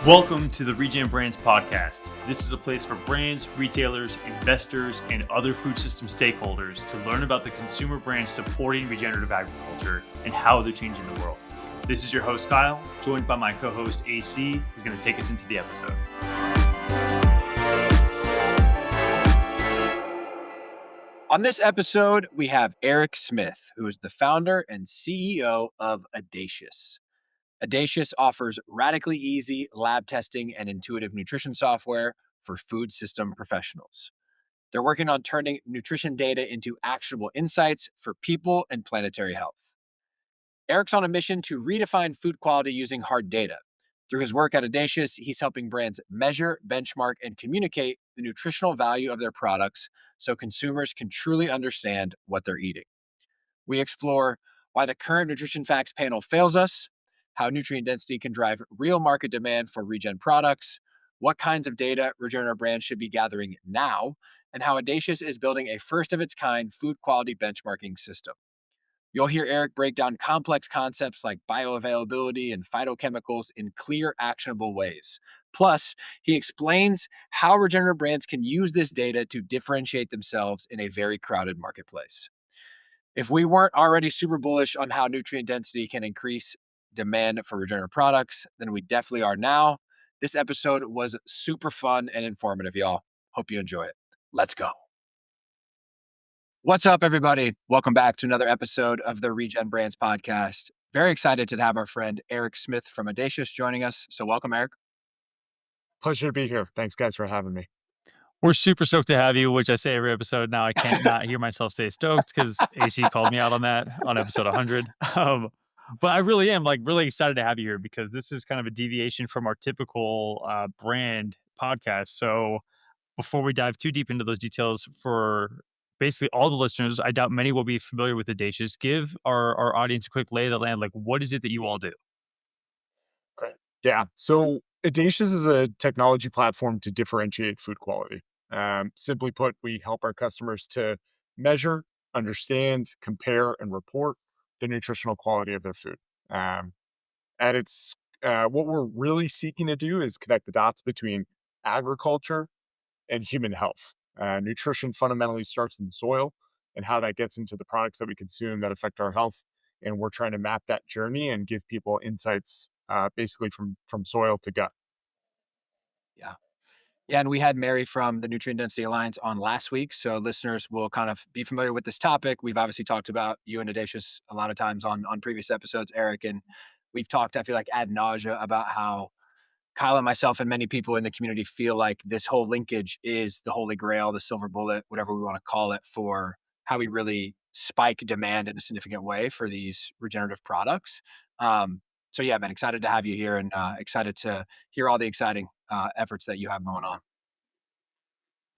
Welcome to the ReGen Brands podcast. This is a place for brands, retailers, investors, and other food system stakeholders to learn about the consumer brands supporting regenerative agriculture and how they're changing the world. This is your host, Kyle, joined by my co-host, AC, who's going to take us into the episode. On this episode, we have Eric Smith, who is the founder and CEO of Edacious. Edacious offers radically easy lab testing and intuitive nutrition software for food system professionals. They're working on turning nutrition data into actionable insights for people and planetary health. Eric's on a mission to redefine food quality using hard data. Through his work at Edacious, he's helping brands measure, benchmark, and communicate the nutritional value of their products so consumers can truly understand what they're eating. We explore why the current nutrition facts panel fails us, how nutrient density can drive real market demand for ReGen products, what kinds of data regenerative brands should be gathering now, and how Edacious is building a first-of-its-kind food quality benchmarking system. You'll hear Eric break down complex concepts like bioavailability and phytochemicals in clear, actionable ways. Plus, he explains how regenerative brands can use this data to differentiate themselves in a very crowded marketplace. If we weren't already super bullish on how nutrient density can increase demand for regenerative products, then we definitely are now. This episode was super fun and informative, y'all. Hope you enjoy it. Let's go. What's up, everybody? Welcome back to another episode of the ReGen Brands podcast. Very excited to have our friend Eric Smith from Edacious joining us. So welcome, Eric. Pleasure to be here. Thanks, guys, for having me. We're super stoked to have you, which I say every episode. Now I can't not hear myself say stoked because AC called me out on that on episode 100. But I really am really excited to have you here because this is kind of a deviation from our typical brand podcast. So before we dive too deep into those details for basically all the listeners, I doubt many will be familiar with Edacious. Give our audience a quick lay of the land. Like, what is it that you all do? Great. Yeah. So Edacious is a technology platform to differentiate food quality. Simply put, we help our customers to measure, understand, compare, and report the nutritional quality of their food. At its what we're really seeking to do is connect the dots between agriculture and human health. Nutrition fundamentally starts in the soil and how that gets into the products that we consume that affect our health. And we're trying to map that journey and give people insights basically from soil to gut. Yeah, and we had Mary from the Nutrient Density Alliance on last week, so listeners will kind of be familiar with this topic. We've obviously talked about you and Edacious a lot of times on previous episodes, Eric, and we've talked, I feel like, ad nausea about how Kyle and myself and many people in the community feel like this whole linkage is the holy grail, the silver bullet, whatever we want to call it, for how we really spike demand in a significant way for these regenerative products. So yeah, man, excited to have you here and excited to hear all the exciting efforts that you have going on.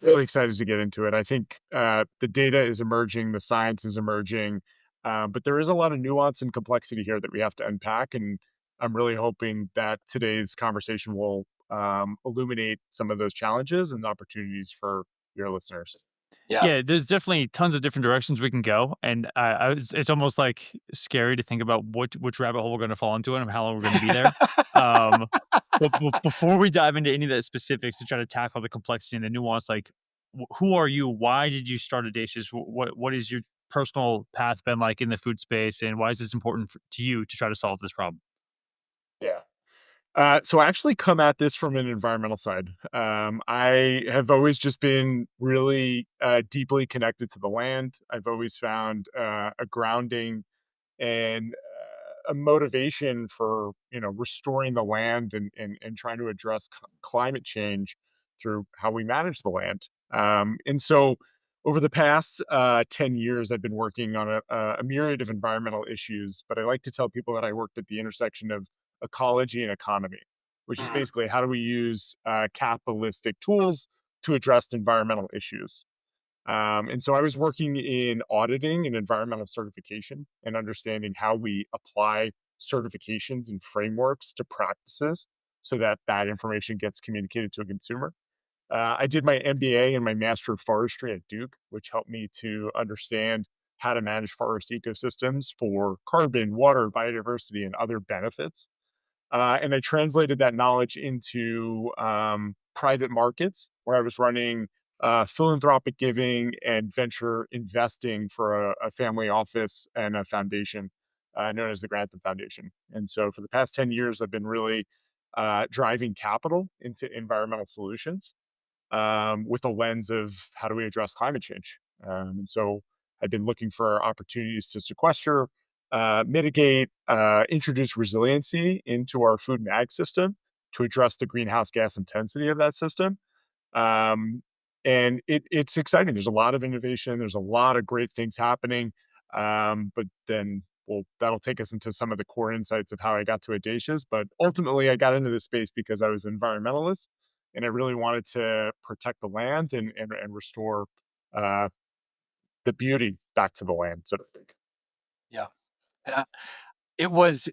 Really excited to get into it. I think the data is emerging, the science is emerging, but there is a lot of nuance and complexity here that we have to unpack. And I'm really hoping that today's conversation will illuminate some of those challenges and opportunities for your listeners. Yeah, there's definitely tons of different directions we can go, and it's almost like scary to think about which rabbit hole we're going to fall into and how long we're going to be there. Um, but before we dive into any of the specifics to try to tackle the complexity and the nuance, like who are you? Why did you start Audacious? What is your personal path been like in the food space, and why is this important to you to try to solve this problem? Yeah. So I actually come at this from an environmental side. I have always just been really deeply connected to the land. I've always found a grounding and a motivation for restoring the land and trying to address climate change through how we manage the land. And so over the past 10 years, I've been working on a myriad of environmental issues, but I like to tell people that I worked at the intersection of ecology and economy, which is basically how do we use capitalistic tools to address environmental issues. And so I was working in auditing and environmental certification and understanding how we apply certifications and frameworks to practices so that that information gets communicated to a consumer. I did my MBA and my Master of Forestry at Duke, which helped me to understand how to manage forest ecosystems for carbon, water, biodiversity, and other benefits. And I translated that knowledge into private markets where I was running philanthropic giving and venture investing for a family office and a foundation known as the Grantham Foundation. And so for the past 10 years, I've been really driving capital into environmental solutions with a lens of how do we address climate change. And so I've been looking for opportunities to sequester, mitigate, introduce resiliency into our food and ag system to address the greenhouse gas intensity of that system. Um, and it's exciting. There's a lot of innovation. There's a lot of great things happening. But then, well, that'll take us into some of the core insights of how I got to Edacious. But ultimately, I got into this space because I was an environmentalist and I really wanted to protect the land and restore uh, the beauty back to the land, so to speak. Yeah. And it was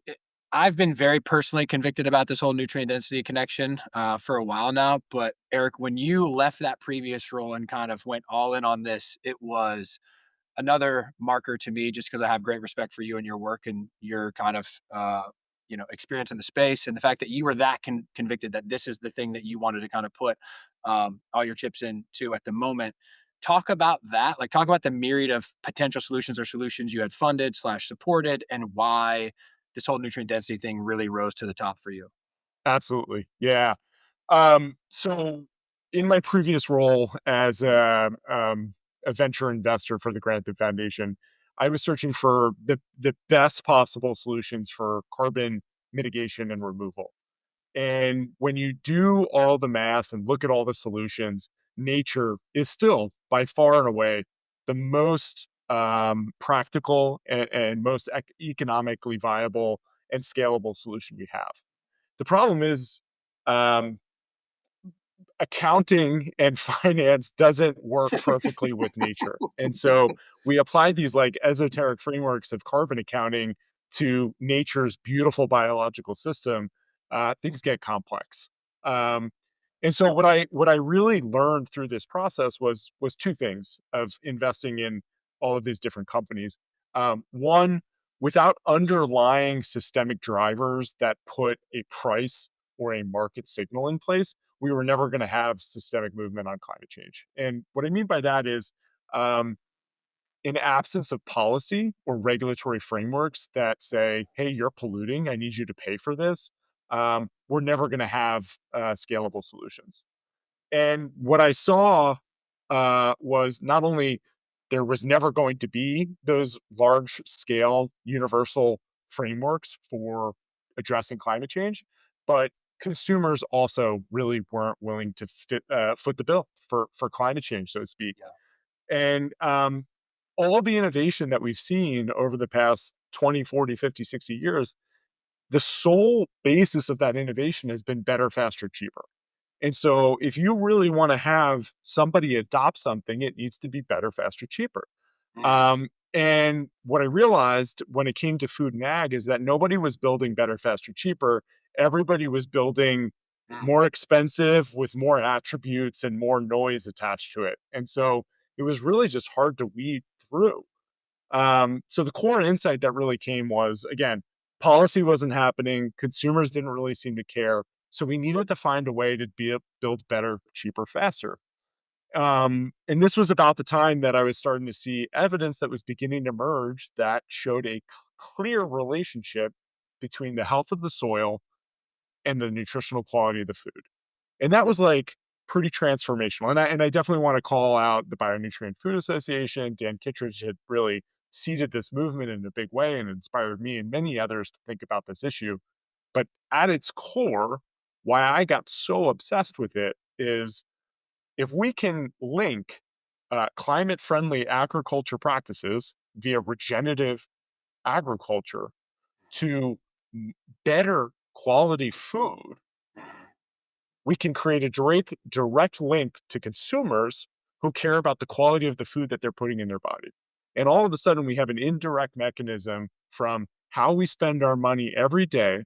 I've been very personally convicted about this whole nutrient density connection for a while now. But Eric, when you left that previous role and kind of went all in on this, it was another marker to me, just because I have great respect for you and your work and your kind of experience in the space, and the fact that you were that convicted that this is the thing that you wanted to kind of put all your chips into at the moment. Talk about that. Like, talk about the myriad of potential solutions or solutions you had funded slash supported, and why this whole nutrient density thing really rose to the top for you. Absolutely, yeah. So in my previous role as a venture investor for the Grantham Foundation, I was searching for the best possible solutions for carbon mitigation and removal. And when you do all the math and look at all the solutions, nature is still by far and away the most practical and most economically viable and scalable solution we have. The problem is, um, accounting and finance doesn't work perfectly with nature. And so we apply these like esoteric frameworks of carbon accounting to nature's beautiful biological system. Things get complex. Um, and so what I really learned through this process was two things of investing in all of these different companies. One, without underlying systemic drivers that put a price or a market signal in place, we were never going to have systemic movement on climate change. And what I mean by that is, um, in absence of policy or regulatory frameworks that say, "Hey, you're polluting. I need you to pay for this," we're never going to have scalable solutions. And what I saw was not only there was never going to be those large scale universal frameworks for addressing climate change, but consumers also really weren't willing to foot the bill for climate change, so to speak. Yeah. And all the innovation that we've seen over the past 20, 40, 50, 60 years, the sole basis of that innovation has been better, faster, cheaper. And so if you really want to have somebody adopt something, it needs to be better, faster, cheaper. Mhm. And what I realized when it came to food and ag is that nobody was building better, faster, cheaper. Everybody was building Mhm. more expensive with more attributes and more noise attached to it. And so it was really just hard to weed through. So the core insight that really came was, again, policy wasn't happening. Consumers didn't really seem to care. So we needed to find a way to build better, cheaper, faster. And this was about the time that I was starting to see evidence that was beginning to emerge that showed a clear relationship between the health of the soil and the nutritional quality of the food. And that was like pretty transformational. And I definitely want to call out the Bionutrient Food Association. Dan Kittredge had really seeded this movement in a big way and inspired me and many others to think about this issue. But at its core, why I got so obsessed with it is if we can link climate friendly agriculture practices via regenerative agriculture to better quality food, we can create a direct link to consumers who care about the quality of the food that they're putting in their body. And all of a sudden, we have an indirect mechanism from how we spend our money every day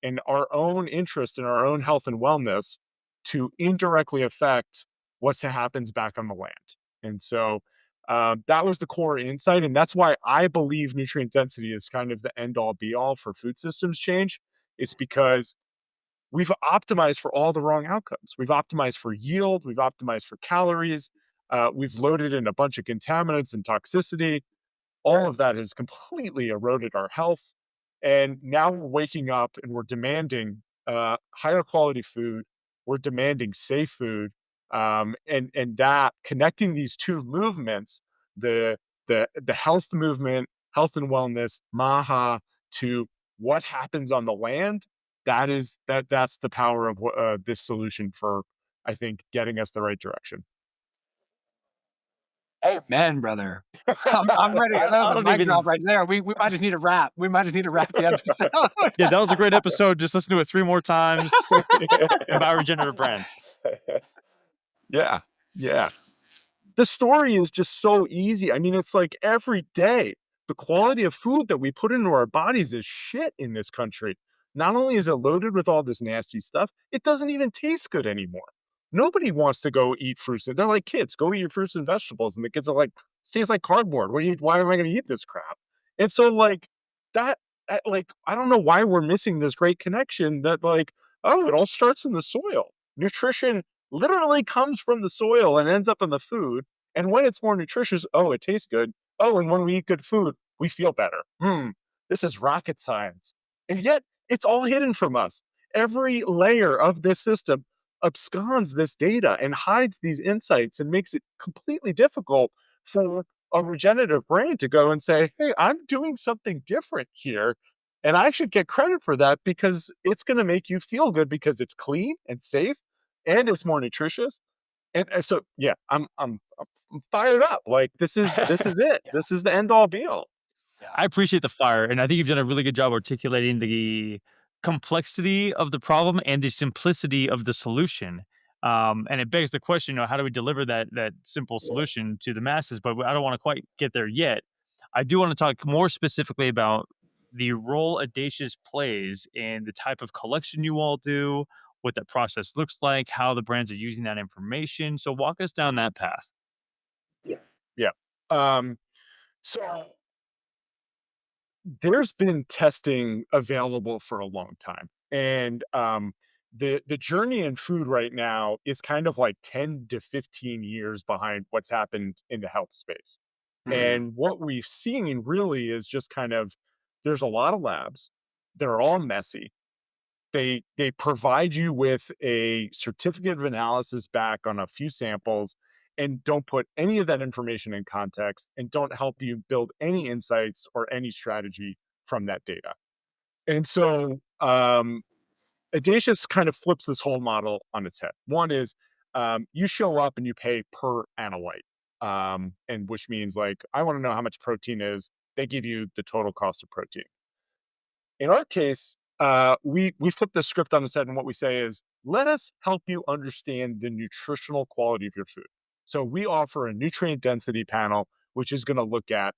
and our own interest in our own health and wellness to indirectly affect what happens back on the land. And so that was the core insight. And that's why I believe nutrient density is kind of the end all be all for food systems change, It's because we've optimized for all the wrong outcomes. We've optimized for yield, we've optimized for calories, we've loaded in a bunch of contaminants and toxicity. All of that has completely eroded our health. And now we're waking up and we're demanding higher quality food. We're demanding safe food. And that connecting these two movements, the the health movement, health and wellness, Maha, to what happens on the land, that's the power of this solution for, I think, getting us the right direction. Amen, brother. I'm ready. That was I a don't mic even. drop right there. We might just need a wrap. We might just need to wrap the episode. Yeah, that was a great episode. Just listen to it 3 more times and buy regenerative brands. Yeah, yeah. The story is just so easy. I mean, it's like every day, the quality of food that we put into our bodies is shit in this country. Not only is it loaded with all this nasty stuff, it doesn't even taste good anymore. Nobody wants to go eat fruits. They're like, kids, go eat your fruits and vegetables. And the kids are like, tastes like cardboard. Why am I going to eat this crap? And so, like, like, I don't know why we're missing this great connection that, like, oh, it all starts in the soil. Nutrition literally comes from the soil and ends up in the food. And when it's more nutritious, oh, it tastes good. Oh, and when we eat good food, we feel better. This is rocket science. And yet it's all hidden from us. Every layer of this system absconds this data and hides these insights and makes it completely difficult for a regenerative brain to go and say, hey, I'm doing something different here. And I should get credit for that because it's going to make you feel good because it's clean and safe and it's more nutritious. And so, yeah, I'm fired up. Like this is it. Yeah, This is the end all be all. yeah. I appreciate the fire, and I think you've done a really good job articulating the complexity of the problem and the simplicity of the solution. And it begs the question, how do we deliver that simple solution to the masses? But I don't want to quite get there yet. I do want to talk more specifically about the role Audacious plays in the type of collection you all do, what that process looks like, how the brands are using that information. So walk us down that path. Yeah. Yeah. Um, so there's been testing available for a long time. And the journey in food right now is kind of like 10 to 15 years behind what's happened in the health space. Mhm. And what we've seen really is just kind of there's a lot of labs. They're all messy. They provide you with a certificate of analysis back on a few samples and don't put any of that information in context and don't help you build any insights or any strategy from that data. And so Audacious kind of flips this whole model on its head. One is you show up and you pay per analyte, and which means like I want to know how much protein is. They give you the total cost of protein. In our case, we flip the script on its head, and what we say is, let us help you understand the nutritional quality of your food. So we offer a nutrient density panel, which is going to look at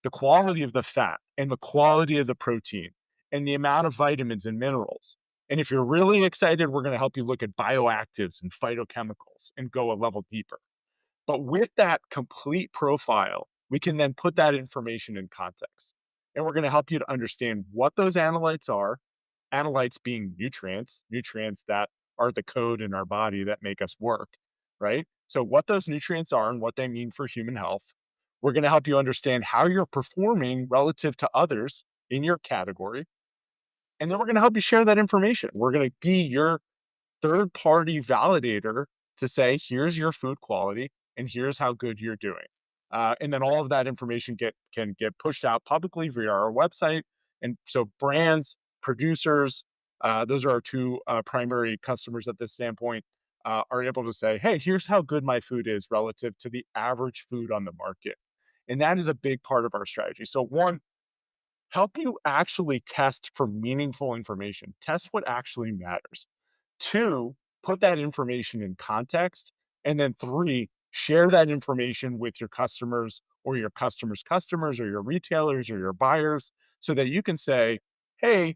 the quality of the fat and the quality of the protein and the amount of vitamins and minerals. And if you're really excited, we're going to help you look at bioactives and phytochemicals and go a level deeper. But with that complete profile, we can then put that information in context. And we're going to help you to understand what those analytes being nutrients that are the code in our body that make us work, right? So, what those nutrients are and what they mean for human health. We're going to help you understand how you're performing relative to others in your category. And then we're going to help you share that information. We're going to be your third party validator to say, here's your food quality and here's how good you're doing. And then all of that information can get pushed out publicly via our website. And so brands, producers, those are our two primary customers at this standpoint, are able to say, hey, here's how good my food is relative to the average food on the market. And that is a big part of our strategy. So one, help you actually test for meaningful information. Test what actually matters. Two, put that information in context. And then three, share that information with your customers or your customers' customers or your retailers or your buyers so that you can say, hey,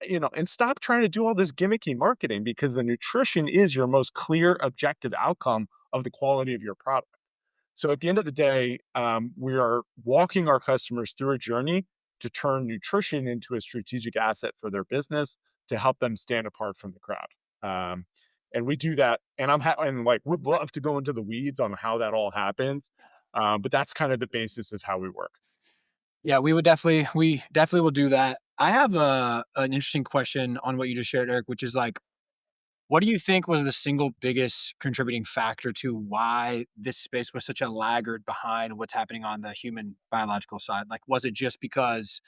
and stop trying to do all this gimmicky marketing because the nutrition is your most clear, objective outcome of the quality of your product. So at the end of the day, we are walking our customers through a journey to turn nutrition into a strategic asset for their business to help them stand apart from the crowd. Um, and we do that, and and like would love to go into the weeds on how that all happens, but that's kind of the basis of how we work. Yeah, we definitely will do that. I have an interesting question on what you just shared, Eric, which is like, what do you think was the single biggest contributing factor to why this space was such a laggard behind what's happening on the human biological side? Like, was it just because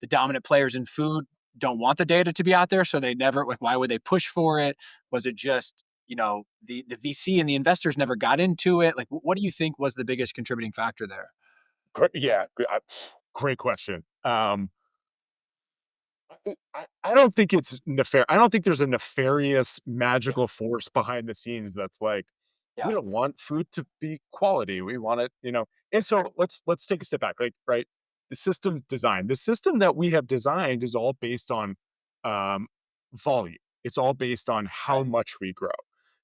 the dominant players in food don't want the data to be out there, so they never like why would they push for it? Was it just, the VC and the investors never got into it? Like, what do you think was the biggest contributing factor there? Yeah, great question. I don't think it's nefarious. I don't think there's a nefarious Yeah, magical force behind the scenes that's like, we yeah, don't want food to be quality. We want it, And so let's take a step back, right? The system design, the system that we have designed is all based on um, volume. It's all based on how right, much we grow.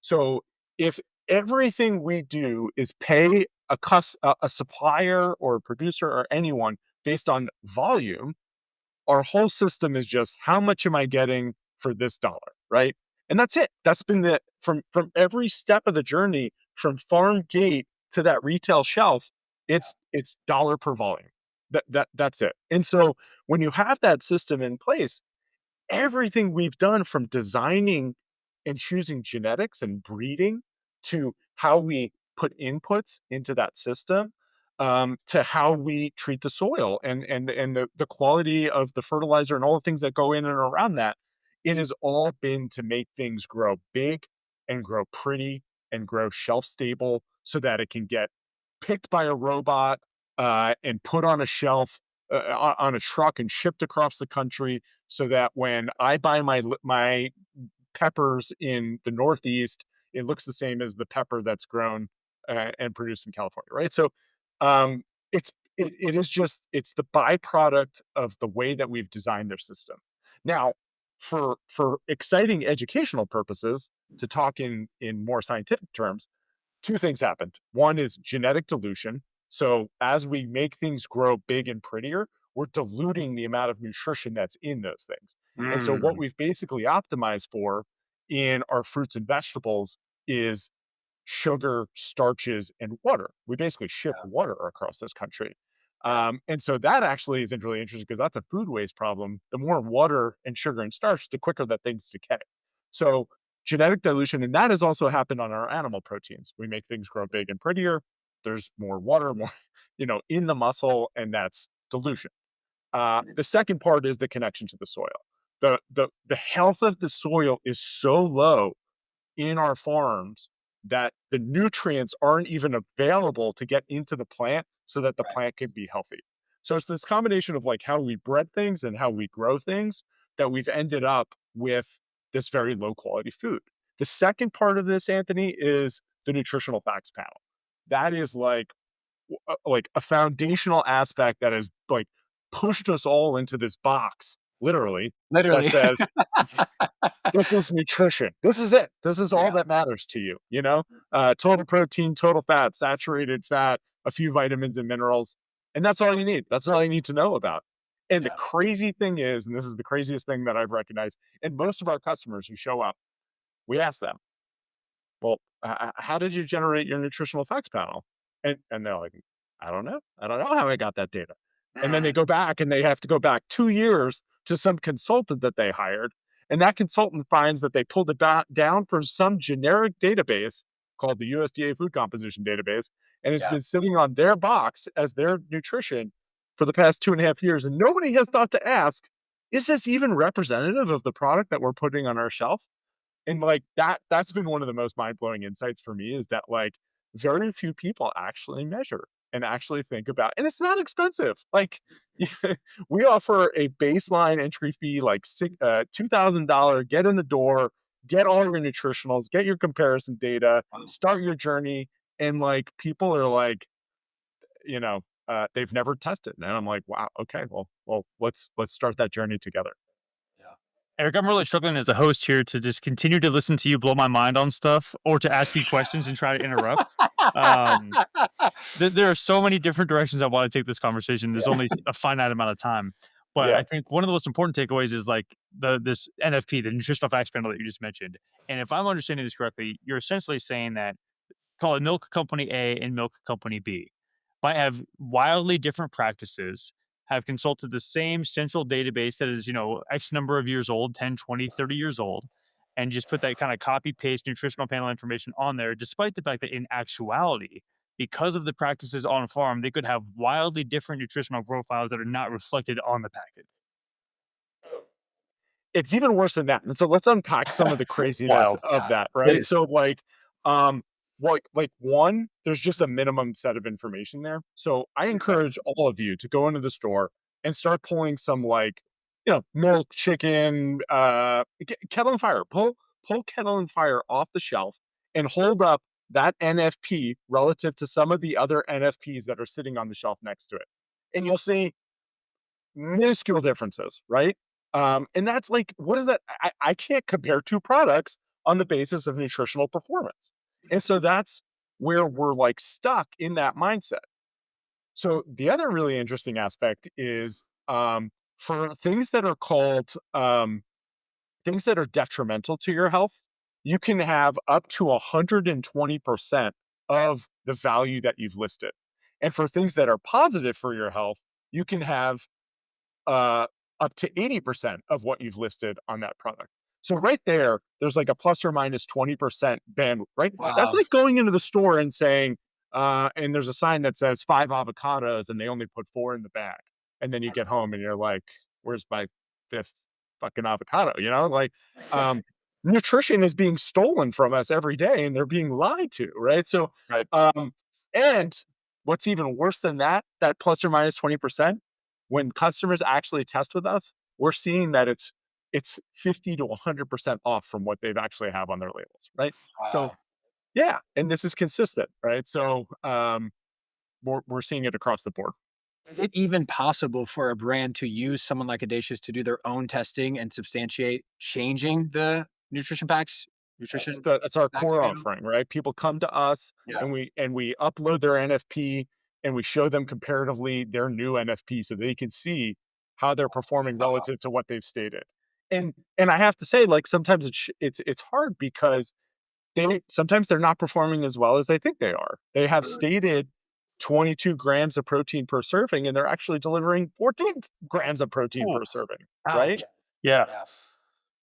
So if everything we do is pay a supplier or a producer or anyone based on volume, our whole system is just how much am I getting for this dollar, right? And that's it. That's been the from every step of the journey from farm gate to that retail shelf, it's dollar per volume. That's it. And so when you have that system in place, everything we've done from designing and choosing genetics and breeding to how we put inputs into that system, to how we treat the soil and the quality of the fertilizer and all the things that go in and around that, it has all been to make things grow big and grow pretty and grow shelf stable so that it can get picked by a robot, and put on a shelf, on a truck and shipped across the country, so that when I buy my peppers in the Northeast, it looks the same as the pepper that's grown and produced in California, right? So, um, it is just it's the byproduct of the way that we've designed their system. Now, for exciting educational purposes, to talk in more scientific terms, two things happened. One is genetic dilution. So as we make things grow big and prettier, we're diluting the amount of nutrition that's in those things. And so what mm, we've basically optimized for in our fruits and vegetables is sugar, starches, and water. We basically ship yeah, water across this country. yeah, And so that actually is really interesting because that's a food waste problem. The more water and sugar and starch, the quicker that things decay. So genetic dilution, and that has also happened on our animal proteins. We make things grow big and prettier. There's more water, more, in the muscle, and that's dilution. The second part is the connection to the soil. The health of the soil is so low in our farms that the nutrients aren't even available to get into the plant so that the right. plant can be healthy. So it's this combination of like how we bred things and how we grow things that we've ended up with this very low quality food. The second part of this, Anthony, is the nutritional facts panel. That is like a foundational aspect that has like pushed us all into this box, literally, that Literally. says this is nutrition. This is it. This is all Yeah, that matters to you, total protein, total fat, saturated fat, a few vitamins and minerals. And that's all you need. That's all you need to know about. And the yeah. crazy thing is, and this is the craziest thing that I've recognized, and most of our customers who show up, we ask them, well, how did you generate your nutritional facts panel? And they're like, I don't know. I don't know how I got that data. And then they Mm, go back and they have to go back 2 years to some consultant that they hired. And that consultant finds that they pulled it back down from some generic database called the USDA Food Composition Database. And it's yeah. been sitting on their box as their nutrition for the past 2.5 years. And nobody has thought to ask, is this even representative of the product that we're putting on our shelf? And like that's been one of the most mind-blowing insights for me is that like very few people actually measure and actually think about, and it's not expensive. Like we offer a baseline entry fee like $2,000, get in the door, get all your nutritionals, get your comparison data, Wow. start your journey. And like people are like, they've never tested. And I'm like, wow, okay, well, let's start that journey together. Yeah. Eric, I'm really struggling as a host here to just continue to listen to you blow my mind on stuff or to ask you questions and try to interrupt. Um, there are so many different directions I want to take this conversation. There's Yeah. only a finite amount of time. But Yeah. I think one of the most important takeaways is like this NFP, the nutritional facts panel that you just mentioned. And if I'm understanding this correctly, you're essentially saying that call it milk company A and milk company B might have wildly different practices, have consulted the same central database that is, X number of years old, 10, 20, 30 years old, and just put that kind of copy paste nutritional panel information on there, despite the fact that in actuality, because of the practices on farm, they could have wildly different nutritional profiles that are not reflected on the packet. It's even worse than that. And so let's unpack some of the craziness Wild. of that, right? Please. So um, one, there's just a minimum set of information there. So I Okay. encourage all of you to go into the store and start pulling some milk, chicken, kettle and fire. Pull kettle and fire off the shelf and hold up that NFP relative to some of the other NFPs that are sitting on the shelf next to it. And you'll see minuscule differences, right? And that's like, what is that? I can't compare two products on the basis of nutritional performance. And so that's where we're like stuck in that mindset. So the other really interesting aspect is for things that are called things that are detrimental to your health, you can have up to 120% of the value that you've listed. And for things that are positive for your health, you can have uh, up to 80% of what you've listed on that product. So right there, there's like a plus or minus 20% bandwidth, right? That's Wow. like going into the store and saying, and there's a sign that says 5 avocados and they only put 4 in the bag. And then you get home and you're like, where's my fifth fucking avocado? Um, nutrition is being stolen from us every day and they're being lied to, right? So, Right. um, and what's even worse than that plus or minus 20%, when customers actually test with us, we're seeing that it's 50 to 100% off from what they've actually have on their labels, right? So, Wow. yeah, and this is consistent, right? So, we're seeing it across the board. Is it even possible for a brand to use someone like Edacious to do their own testing and substantiate changing the That's nutrition that's our facts core panel? offering, right? People come to us Yeah. and we upload their NFP and we show them comparatively their new NFP so they can see how they're performing Wow. relative to what they've stated. And I have to say, like sometimes it's hard because sometimes they're not performing as well as they think they are. They have Mm. stated 22 grams of protein per serving, and they're actually delivering 14 grams of protein Ooh, per serving, right? ouch. Yeah. Yeah.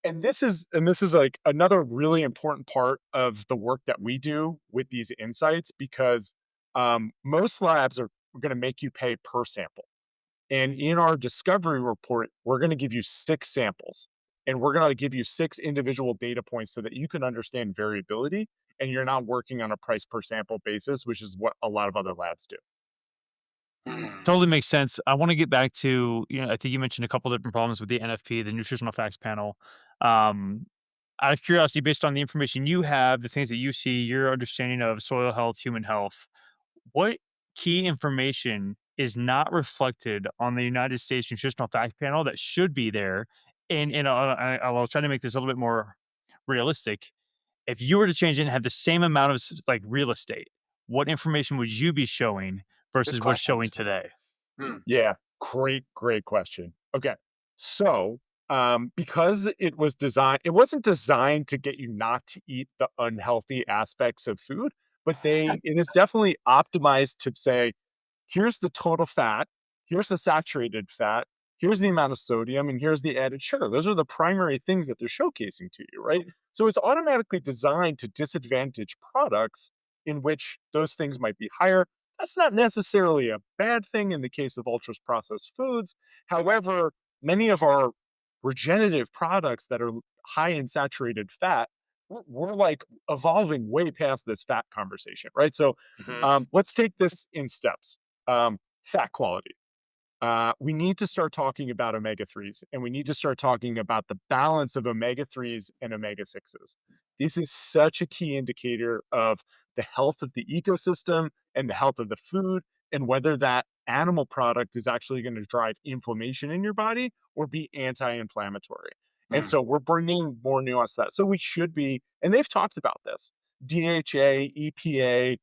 And this is like another really important part of the work that we do with these insights because most labs are going to make you pay per sample. And in our discovery report, we're going to give you 6 samples and we're going to give you 6 individual data points so that you can understand variability and you're not working on a price per sample basis, which is what a lot of other labs do. Mm. Totally makes sense. I want to get back to, I think you mentioned a couple different problems with the NFP, the nutritional facts panel. Um, Out of curiosity, based on the information you have, the things that you see, your understanding of soil health, human health, what key information is not reflected on the United States nutritional facts panel that should be there? And I will try to make this a little bit more realistic. If you were to change it and have the same amount of like real estate, what information would you be showing Good versus what's showing questions. today? Mm. Yeah, great question. Okay. So, because it wasn't designed to get you not to eat the unhealthy aspects of food, but it is definitely optimized to say, here's the total fat, here's the saturated fat, here's the amount of sodium, and here's the added sugar. Those are the primary things that they're showcasing to you, right? So it's automatically designed to disadvantage products in which those things might be higher. That's not necessarily a bad thing in the case of ultra processed foods. However, many of our regenerative products that are high in saturated fat, we're like evolving way past this fat conversation, right? So Mhm. let's take this in steps. Fat quality. We need to start talking about omega 3s and we need to start talking about the balance of omega 3s and omega 6s. This is such a key indicator of the health of the ecosystem and the health of the food, and whether that animal product is actually going to drive inflammation in your body or be anti inflammatory. And Mm. so we're bringing more nuance to that. So we should be, and they've talked about this DHA, EPA,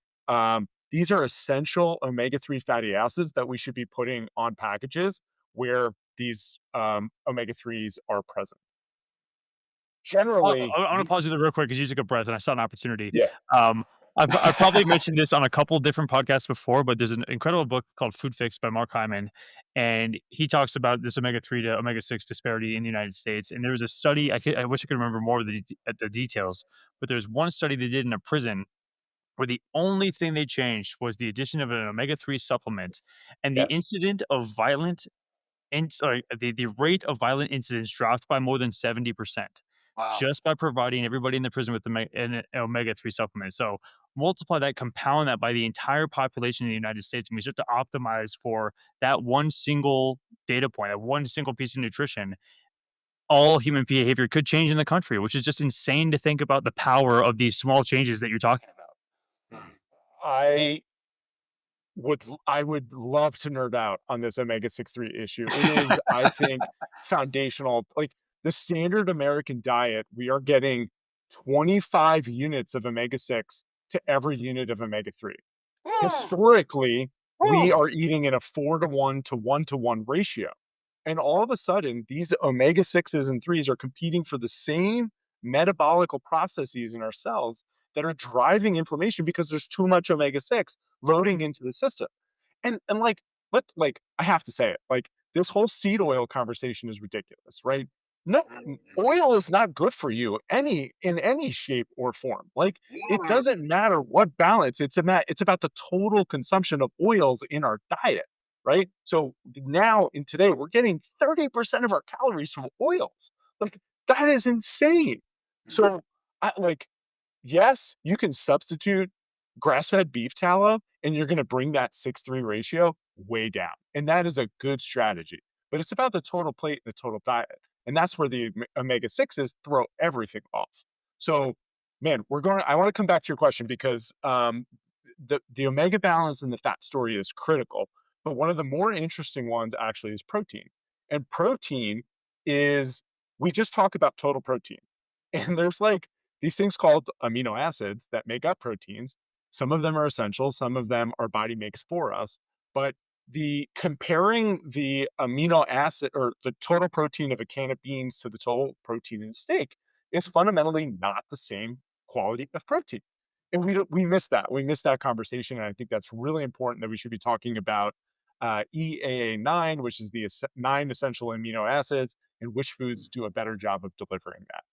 these are essential omega 3 fatty acids that we should be putting on packages where these omega-3s are present. Oh, Generally, I wanna pause you there real quick because you took a breath and I saw an opportunity. yeah. Um, I've probably mentioned this on a couple different podcasts before, but there's an incredible book called Food Fix by Mark Hyman, and he talks about this omega-3 to omega-6 disparity in the United States, and there was a study, I wish I could remember more of the details, but there's one study they did in a prison where the only thing they changed was the addition of an omega-3 supplement, and the Yeah. incident of violent and sorry, the rate of violent incidents dropped by more than 70% Wow. just by providing everybody in the prison with an omega-3 supplement. So multiply that, compound that by the entire population in the United States, and we start to optimize for that one single data point, that one single piece of nutrition. All human behavior could change in the country, which is just insane to think about the power of these small changes that you're talking about. Mm. I I would love to nerd out on this omega-6 3 issue. It is, I think, foundational. Like the standard American diet, we are getting 25 units of omega-6 to every unit of omega-3. Historically, we Woo! are eating in a 4-to-1 to 1-to-1 ratio. And all of a sudden, these omega-6s and 3s are competing for the same metabolical processes in our cells that are driving inflammation because there's too much omega-6 loading into the system. And like, let's like, I have to say it, like this whole seed oil conversation is ridiculous, right? No, oil is not good for you in any shape or form. Like it doesn't matter what balance, it's about the total consumption of oils in our diet, right? So now in today, we're getting 30% of our calories from oils. Like that is insane. So I like yes, you can substitute grass-fed beef tallow, and you're gonna bring that 6:3 ratio way down, and that is a good strategy, but it's about the total plate and the total diet, and that's where the omega-6s throw everything off. So, man, I wanna come back to your question because, the omega balance and the fat story is critical, but one of the more interesting ones actually is protein, and protein is we just talk about total protein, and there's, like, these things called amino acids that make up proteins. Some of them are essential, some of them our body makes for us. But the comparing the amino acid or the total protein of a can of beans to the total protein in a steak is fundamentally not the same quality of protein. And we miss that. We miss that conversation. And I think that's really important that we should be talking about EAA9, which is the 9 essential amino acids, and which foods do a better job of delivering that.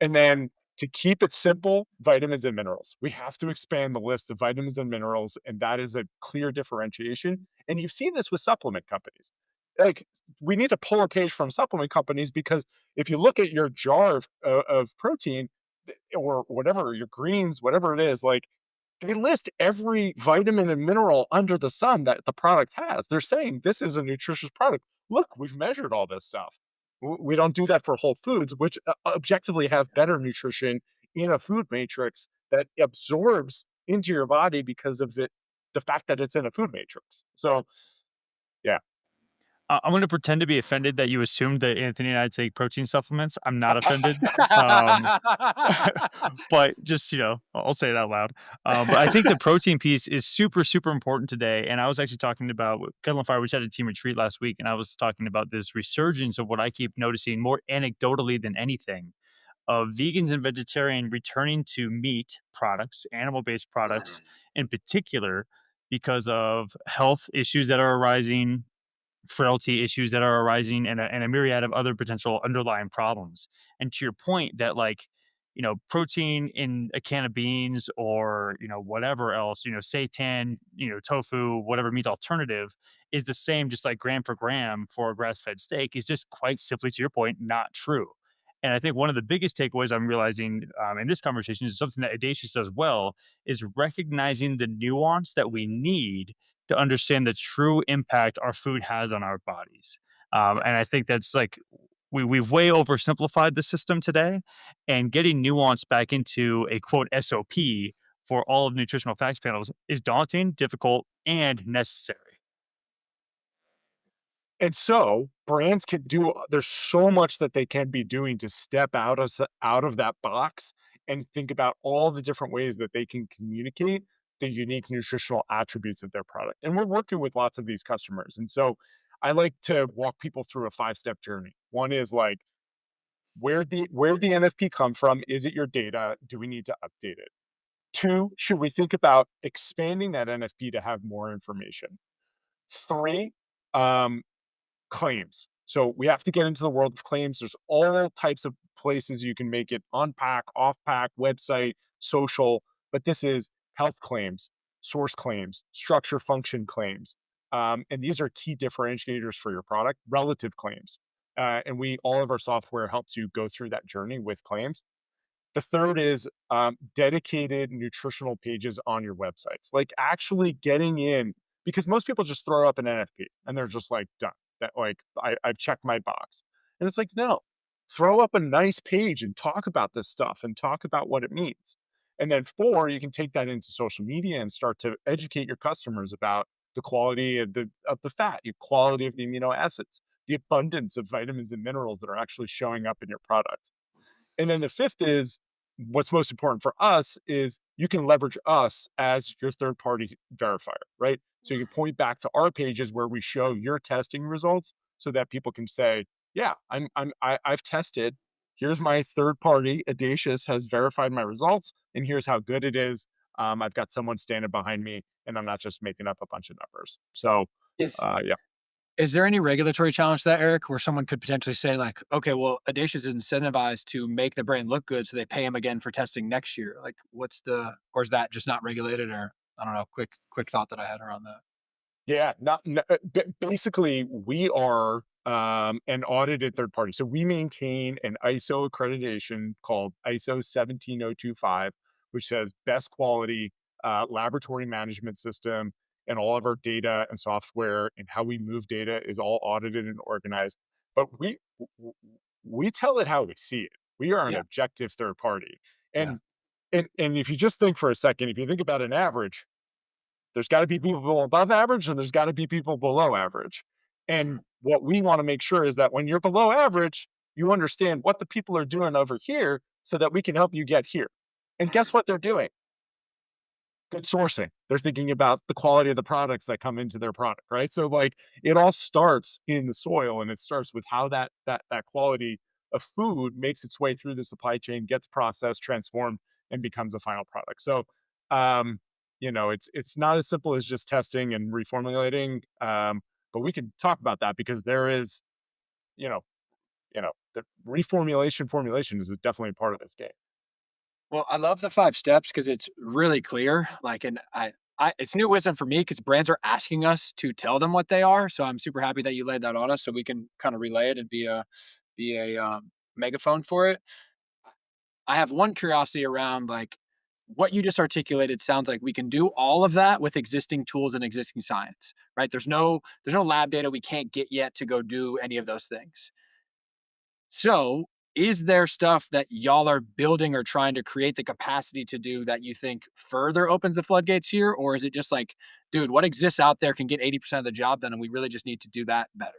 And then to keep it simple, vitamins and minerals. We have to expand the list of vitamins and minerals, and that is a clear differentiation. And you've seen this with supplement companies. Like, we need to pull a page from supplement companies because if you look at your jar of protein or whatever, your greens, whatever it is, like they list every vitamin and mineral under the sun that the product has. They're saying this is a nutritious product. Look, we've measured all this stuff. We don't do that for whole foods, which objectively have better nutrition in a food matrix that absorbs into your body because of the fact that it's in a food matrix. So, yeah. I'm gonna pretend to be offended that you assumed that Anthony and I take protein supplements. I'm not offended. Um, but just, I'll say it out loud. But I think the protein piece is super, super important today. And I was actually talking about with Kettle and Fire, we just had a team retreat last week, and I was talking about this resurgence of what I keep noticing more anecdotally than anything of vegans and vegetarian returning to meat products, animal-based products in particular, because of health issues that are arising, frailty issues that are arising, and a myriad of other potential underlying problems. And to your point that like, protein in a can of beans or, whatever else, seitan, tofu, whatever meat alternative is the same, just like gram for gram for a grass-fed steak is just quite simply, to your point, not true. And I think one of the biggest takeaways I'm realizing in this conversation is something that Edacious does well is recognizing the nuance that we need to understand the true impact our food has on our bodies. And I think that's like we've way oversimplified the system today, and getting nuance back into a quote SOP for all of nutritional facts panels is daunting, difficult, and necessary. And so brands can do there's so much that they can be doing to step out of that box and think about all the different ways that they can communicate the unique nutritional attributes of their product. And we're working with lots of these customers. And so I like to walk people through a 5-step journey. One is like, where the NFP come from? Is it your data? Do we need to update it? Two, should we think about expanding that NFP to have more information? Three, um, claims. So we have to get into the world of claims. There's all types of places you can make it: on pack, off pack, website, social. But this is health claims, source claims, structure function claims. And these are key differentiators for your product, relative claims. And all of our software helps you go through that journey with claims. The third is dedicated nutritional pages on your websites, like actually getting in, because most people just throw up an NFP and they're just like done. That like I've checked my box, and it's like no, throw up a nice page and talk about this stuff and talk about what it means. And then four, you can take that into social media and start to educate your customers about the quality of the fat, the quality of the amino acids, the abundance of vitamins and minerals that are actually showing up in your product. And then the fifth is, what's most important for us is you can leverage us as your third party verifier, right? So you can point back to our pages where we show your testing results so that people can say, yeah, I've tested. Here's my third party. Edacious has verified my results, and here's how good it is. I've got someone standing behind me, and I'm not just making up a bunch of numbers. So, Is yeah. is there any regulatory challenge to that, Eric, where someone could potentially say like, okay, well, Audacious is incentivized to make the brand look good, so they pay him again for testing next year? Like, or is that just not regulated? Or I don't know. Quick thought that I had around that. Yeah, not n b basically, we are, an audited third party. So we maintain an ISO accreditation called ISO 17025, which says best quality, laboratory management system, and all of our data and software and how we move data is all audited and organized. But we tell it how we see it. We are an Yeah, objective third party. yeah, And and if you just think for a second, if you think about an average, there's got to be people above average and there's got to be people below average. And what we want to make sure is that when you're below average, you understand what the people are doing over here so that we can help you get here. And guess what they're doing? Good sourcing. They're thinking about the quality of the products that come into their product, right? So like it all starts in the soil, and it starts with how that quality of food makes its way through the supply chain, gets processed, transformed, and becomes a final product. So um, it's not as simple as just testing and reformulating. But we can talk about that because there is, you know, the formulation is definitely a part of this game. Well, I love the 5 steps because it's really clear, like, and it's new wisdom for me because brands are asking us to tell them what they are, so I'm super happy that you laid that on us so we can kinda relay it and be a megaphone for it. I have one curiosity around, like, what you just articulated sounds like we can do all of that with existing tools and existing science, right? There's no lab data we can't get yet to go do any of those things. So, is there stuff that y'all are building or trying to create the capacity to do that you think further opens the floodgates here? Or is it just like, dude, what exists out there can get 80% of the job done and we really just need to do that better?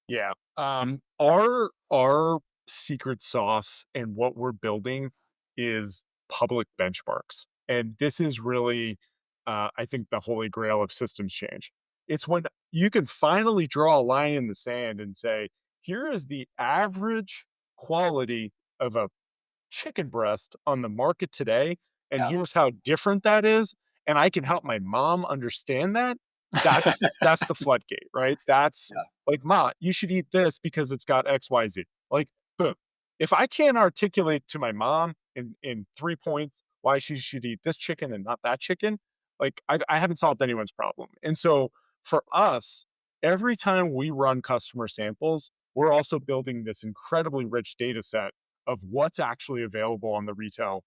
Yeah. Our secret sauce and what we're building is public benchmarks. And this is really I think the holy grail of systems change. It's when you can finally draw a line in the sand and say, here is the average quality of a chicken breast on the market today, and Yeah. here's how different that is, and I can help my mom understand that. That's the floodgate, right? That's Yeah. like, "Ma, you should eat this because it's got XYZ." Like, boom. If I can't articulate to my mom in 3 points why she should eat this chicken and not that chicken, like, I haven't solved anyone's problem. And so, for us, every time we run customer samples, we're also building this incredibly rich data set of what's actually available on the retail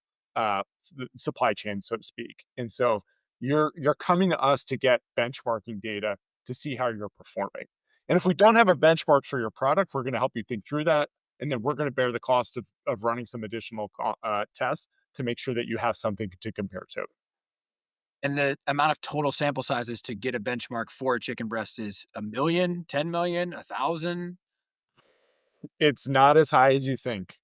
supply chain, so to speak. And so you're coming to us to get benchmarking data to see how you're performing. And if we don't have a benchmark for your product, we're going to help you think through that, and then we're going to bear the cost of running some additional tests to make sure that you have something to compare to. And the amount of total sample sizes to get a benchmark for a chicken breast is a million, 10 million, 1,000. It's not as high as you think.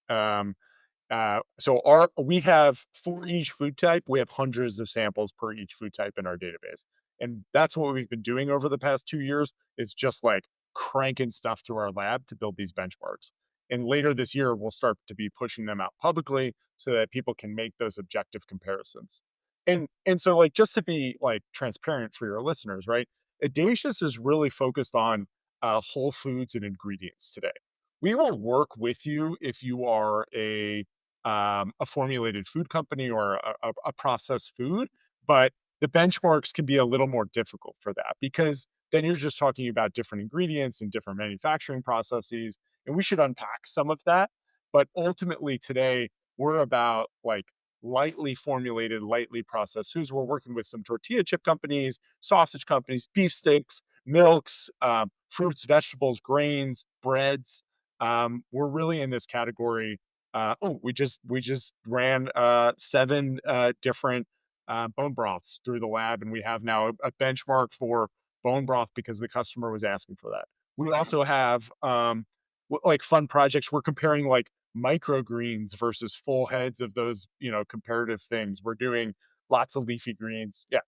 We have for each food type, we have hundreds of samples per each food type in our database. And that's what we've been doing over the past 2 years. It's just like cranking stuff through our lab to build these benchmarks. And later this year, we'll start to be pushing them out publicly so that people can make those objective comparisons. And so like just to be like transparent for your listeners, right? Audacious is really focused on whole foods and ingredients today. We will work with you if you are a formulated food company or a processed food, but the benchmarks can be a little more difficult for that because then you're just talking about different ingredients and different manufacturing processes, and we should unpack some of that. But ultimately, today we're about like lightly formulated, lightly processed foods. We're working with some tortilla chip companies, sausage companies, beef sticks, milks, fruits, vegetables, grains, breads. We're really in this category. We just ran 7 different bone broths through the lab, and we have now a benchmark for bone broth because the customer was asking for that. We also have like fun projects. We're comparing like microgreens versus full heads of those, comparative things. We're doing lots of leafy greens. Yeah,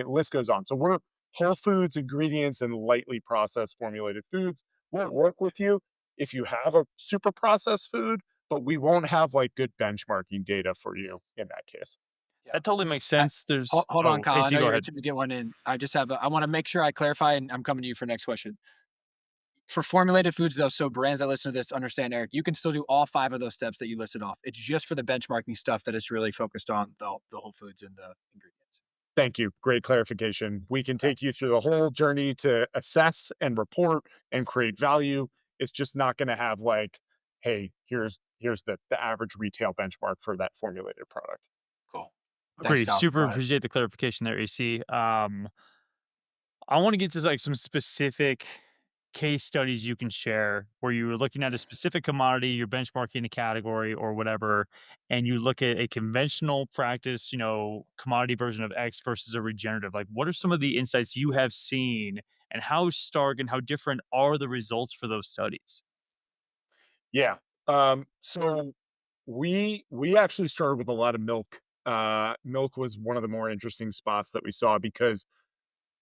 list goes on. So we're whole foods, ingredients, and lightly processed formulated foods. We'll work with you if you have a super processed food, but we won't have like good benchmarking data for you in that case. Yeah. That totally makes I sense. There's hold on, oh, Kyle. I AC, know go you're ahead. itching to get one in. I wanna make sure I clarify, and I'm coming to you for next question. For formulated foods, though, so brands that listen to this understand, Eric, you can still do all 5 of those steps that you listed off. It's just for the benchmarking stuff that is really focused on the whole foods and the ingredients. Thank you. Great clarification. We can Okay, take you through the whole journey to assess and report and create value. It's just not going to have like, hey, here's the average retail benchmark for that formulated product. cool. Thanks, Agreed. Kyle. Super Go ahead. appreciate the clarification there, AC. I want to get to like some specific case studies you can share where you were looking at a specific commodity, you're benchmarking a category or whatever, and you look at a conventional practice, commodity version of X versus a regenerative. Like, what are some of the insights you have seen, and how stark and how different are the results for those studies? Yeah. So we actually started with a lot of milk. Milk was one of the more interesting spots that we saw because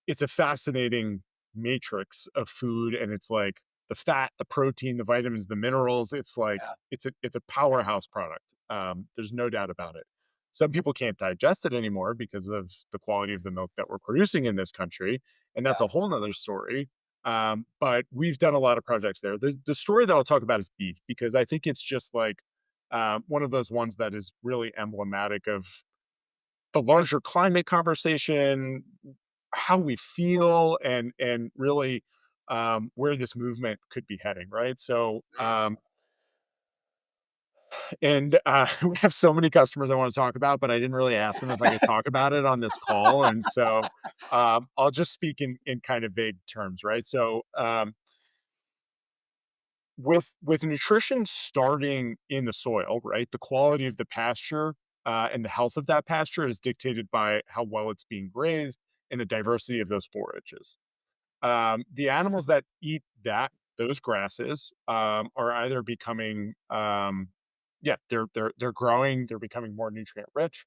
it's a fascinating matrix of food, and it's like the fat, the protein, the vitamins, the minerals. It's like Yeah, it's a powerhouse product. There's no doubt about it. Some people can't digest it anymore because of the quality of the milk that we're producing in this country, and that's yeah. a whole nother story. But we've done a lot of projects there. The story that I'll talk about is beef because I think it's just like one of those ones that is really emblematic of the larger climate conversation, how we feel, and really where this movement could be heading, right? So, we have so many customers I want to talk about, but I didn't really ask them if I could talk about it on this call, and so I'll just speak in kind of vague terms, right? So, with nutrition starting in the soil, right, the quality of the pasture and the health of that pasture is dictated by how well it's being grazed and the diversity of those forages. The animals that eat those grasses are either becoming, yeah, they're growing, they're becoming more nutrient rich.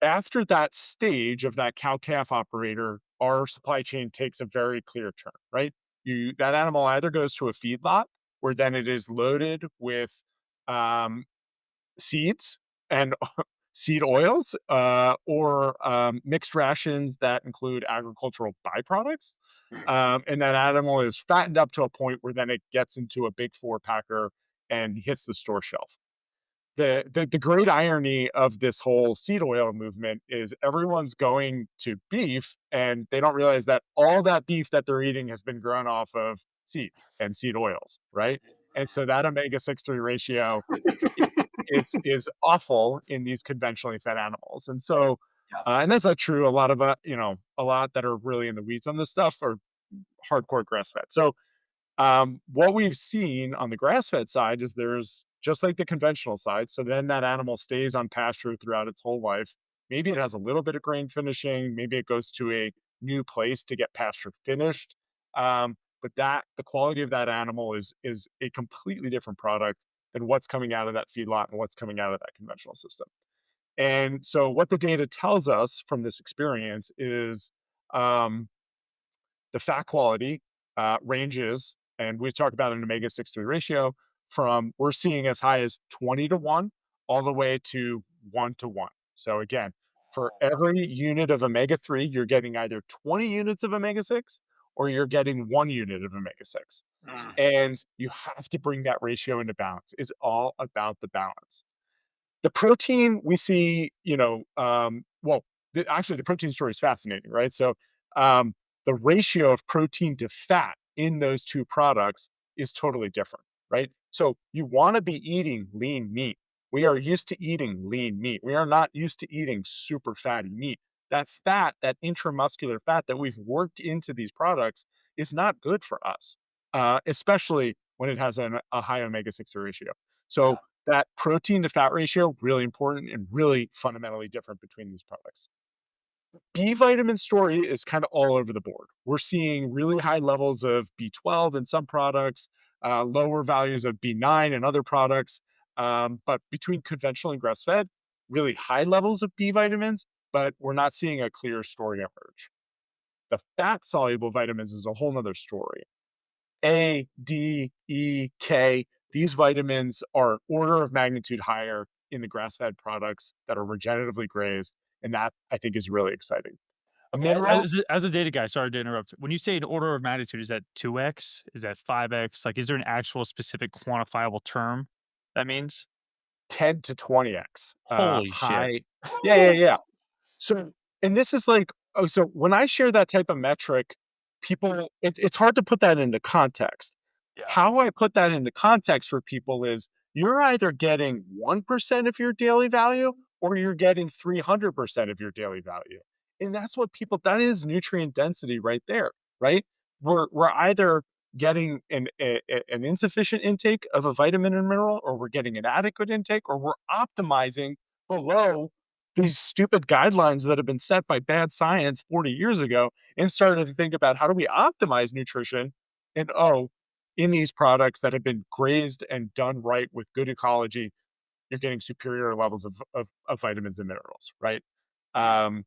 After that stage of that cow calf operator, our supply chain takes a very clear turn, right? That animal either goes to a feedlot where then it is loaded with um, seeds and seed oils or mixed rations that include agricultural byproducts. And that animal is fattened up to a point where then it gets into a big 4 packer and hits the store shelf. The great irony of this whole seed oil movement is everyone's going to beef and they don't realize that all that beef that they're eating has been grown off of seed and seed oils, right? And so that omega-6 3 ratio is awful in these conventionally fed animals. And so Yeah. and that's not true. A lot of a lot that are really in the weeds on this stuff are hardcore grass fed. So what we've seen on the grass-fed side is there's just like the conventional side. So then that animal stays on pasture throughout its whole life. Maybe it has a little bit of grain finishing. Maybe it goes to a new place to get pasture finished. But the quality of that animal is a completely different product than what's coming out of that feedlot and what's coming out of that conventional system. And so, what the data tells us from this experience is um, the fat quality ranges, and we talk about an omega 6 3 ratio from we're seeing as high as 20 to 1 all the way to 1 to 1. So, again, for every unit of omega 3, you're getting either 20 units of omega 6 or you're getting 1 unit of omega 6. Mm. And you have to bring that ratio into balance. It's all about the balance. The protein we see, actually, the protein story is fascinating, right? So, um, the ratio of protein to fat in those two products is totally different, right? So, you want to be eating lean meat. We are used to eating lean meat. We are not used to eating super fatty meat. That fat, that intramuscular fat that we've worked into these products is not good for us, especially when it has a high omega 6 ratio. Yeah. So, that protein to fat ratio, really important and really fundamentally different between these products. B vitamin story is kind of all over the board. We're seeing really high levels of B12 in some products, lower values of B9 in other products. But between conventional and grass fed, really high levels of B vitamins, but we're not seeing a clear story emerge. The fat soluble vitamins is a whole nother story. A, D, E, K. These vitamins are order of magnitude higher in the grass-fed products that are regeneratively grazed, and that I think is really exciting. Okay, Minerals, as a data guy, sorry to interrupt. When you say an order of magnitude, is that 2x? Is that 5x? Like, is there an actual specific quantifiable term that means? 10 to 20x Holy shit. high. Yeah. So, and this is like, oh, so when I share that type of metric, it's hard to put that into context. Yeah. How I put that into context for people is you're either getting 1% of your daily value or you're getting 300% of your daily value. And that's what that is nutrient density right there, right? We're either getting an insufficient intake of a vitamin and mineral, or we're getting an adequate intake, or we're optimizing below these stupid guidelines that have been set by bad science 40 years ago and started to think about how do we optimize nutrition and in these products that have been grazed and done right with good ecology, you're getting superior levels of vitamins and minerals, right? Um,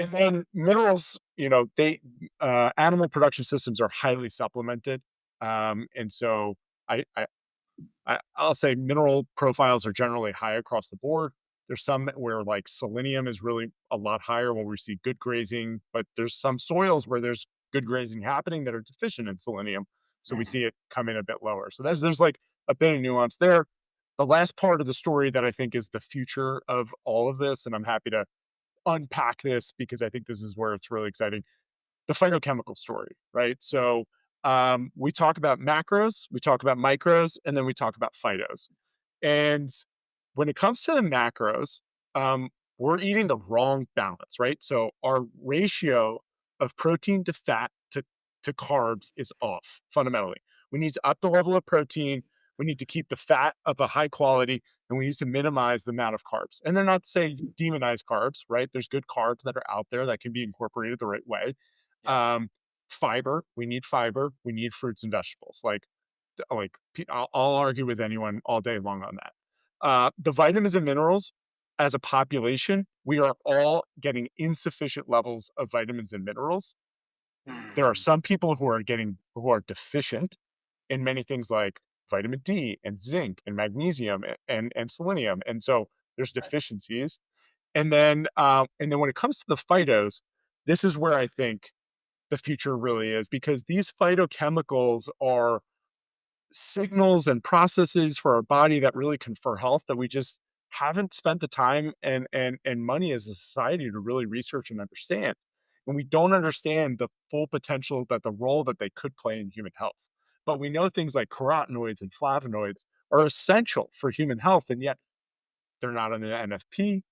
and then minerals, they animal production systems are highly supplemented, and so I, I I'll say mineral profiles are generally high across the board. There's some where like selenium is really a lot higher where we see good grazing, but there's some soils where there's good grazing happening that are deficient in selenium. So we Mhm. see it come in a bit lower. So there's like a bit of nuance there. The last part of the story that I think is the future of all of this, and I'm happy to unpack this because I think this is where it's really exciting, the phytochemical story, right? So we talk about macros, we talk about micros, and then we talk about phytos. And when it comes to the macros, we're eating the wrong balance, right? So our ratio of protein to fat to carbs is off fundamentally. We need to up the level of protein. We need to keep the fat of a high quality, and we need to minimize the amount of carbs. And they're not to say demonize carbs, right? There's good carbs that are out there that can be incorporated the right way. Yeah. um, Fiber, we need fiber, we need fruits and vegetables. I'll argue with anyone all day long on that. The vitamins and minerals, as a population, we are all getting insufficient levels of vitamins and minerals. There are Mm. some people who are deficient in many things like vitamin D and zinc and magnesium and selenium, and so there's Right. deficiencies. And then when it comes to the phytos, this is where I think the future really is, because these phytochemicals are signals and processes for our body that really confer health that we just haven't spent the time and money as a society to really research and understand. And we don't understand the full potential that the role that they could play in human health. But we know things like carotenoids and flavonoids are essential for human health, and yet they're not in the NFP.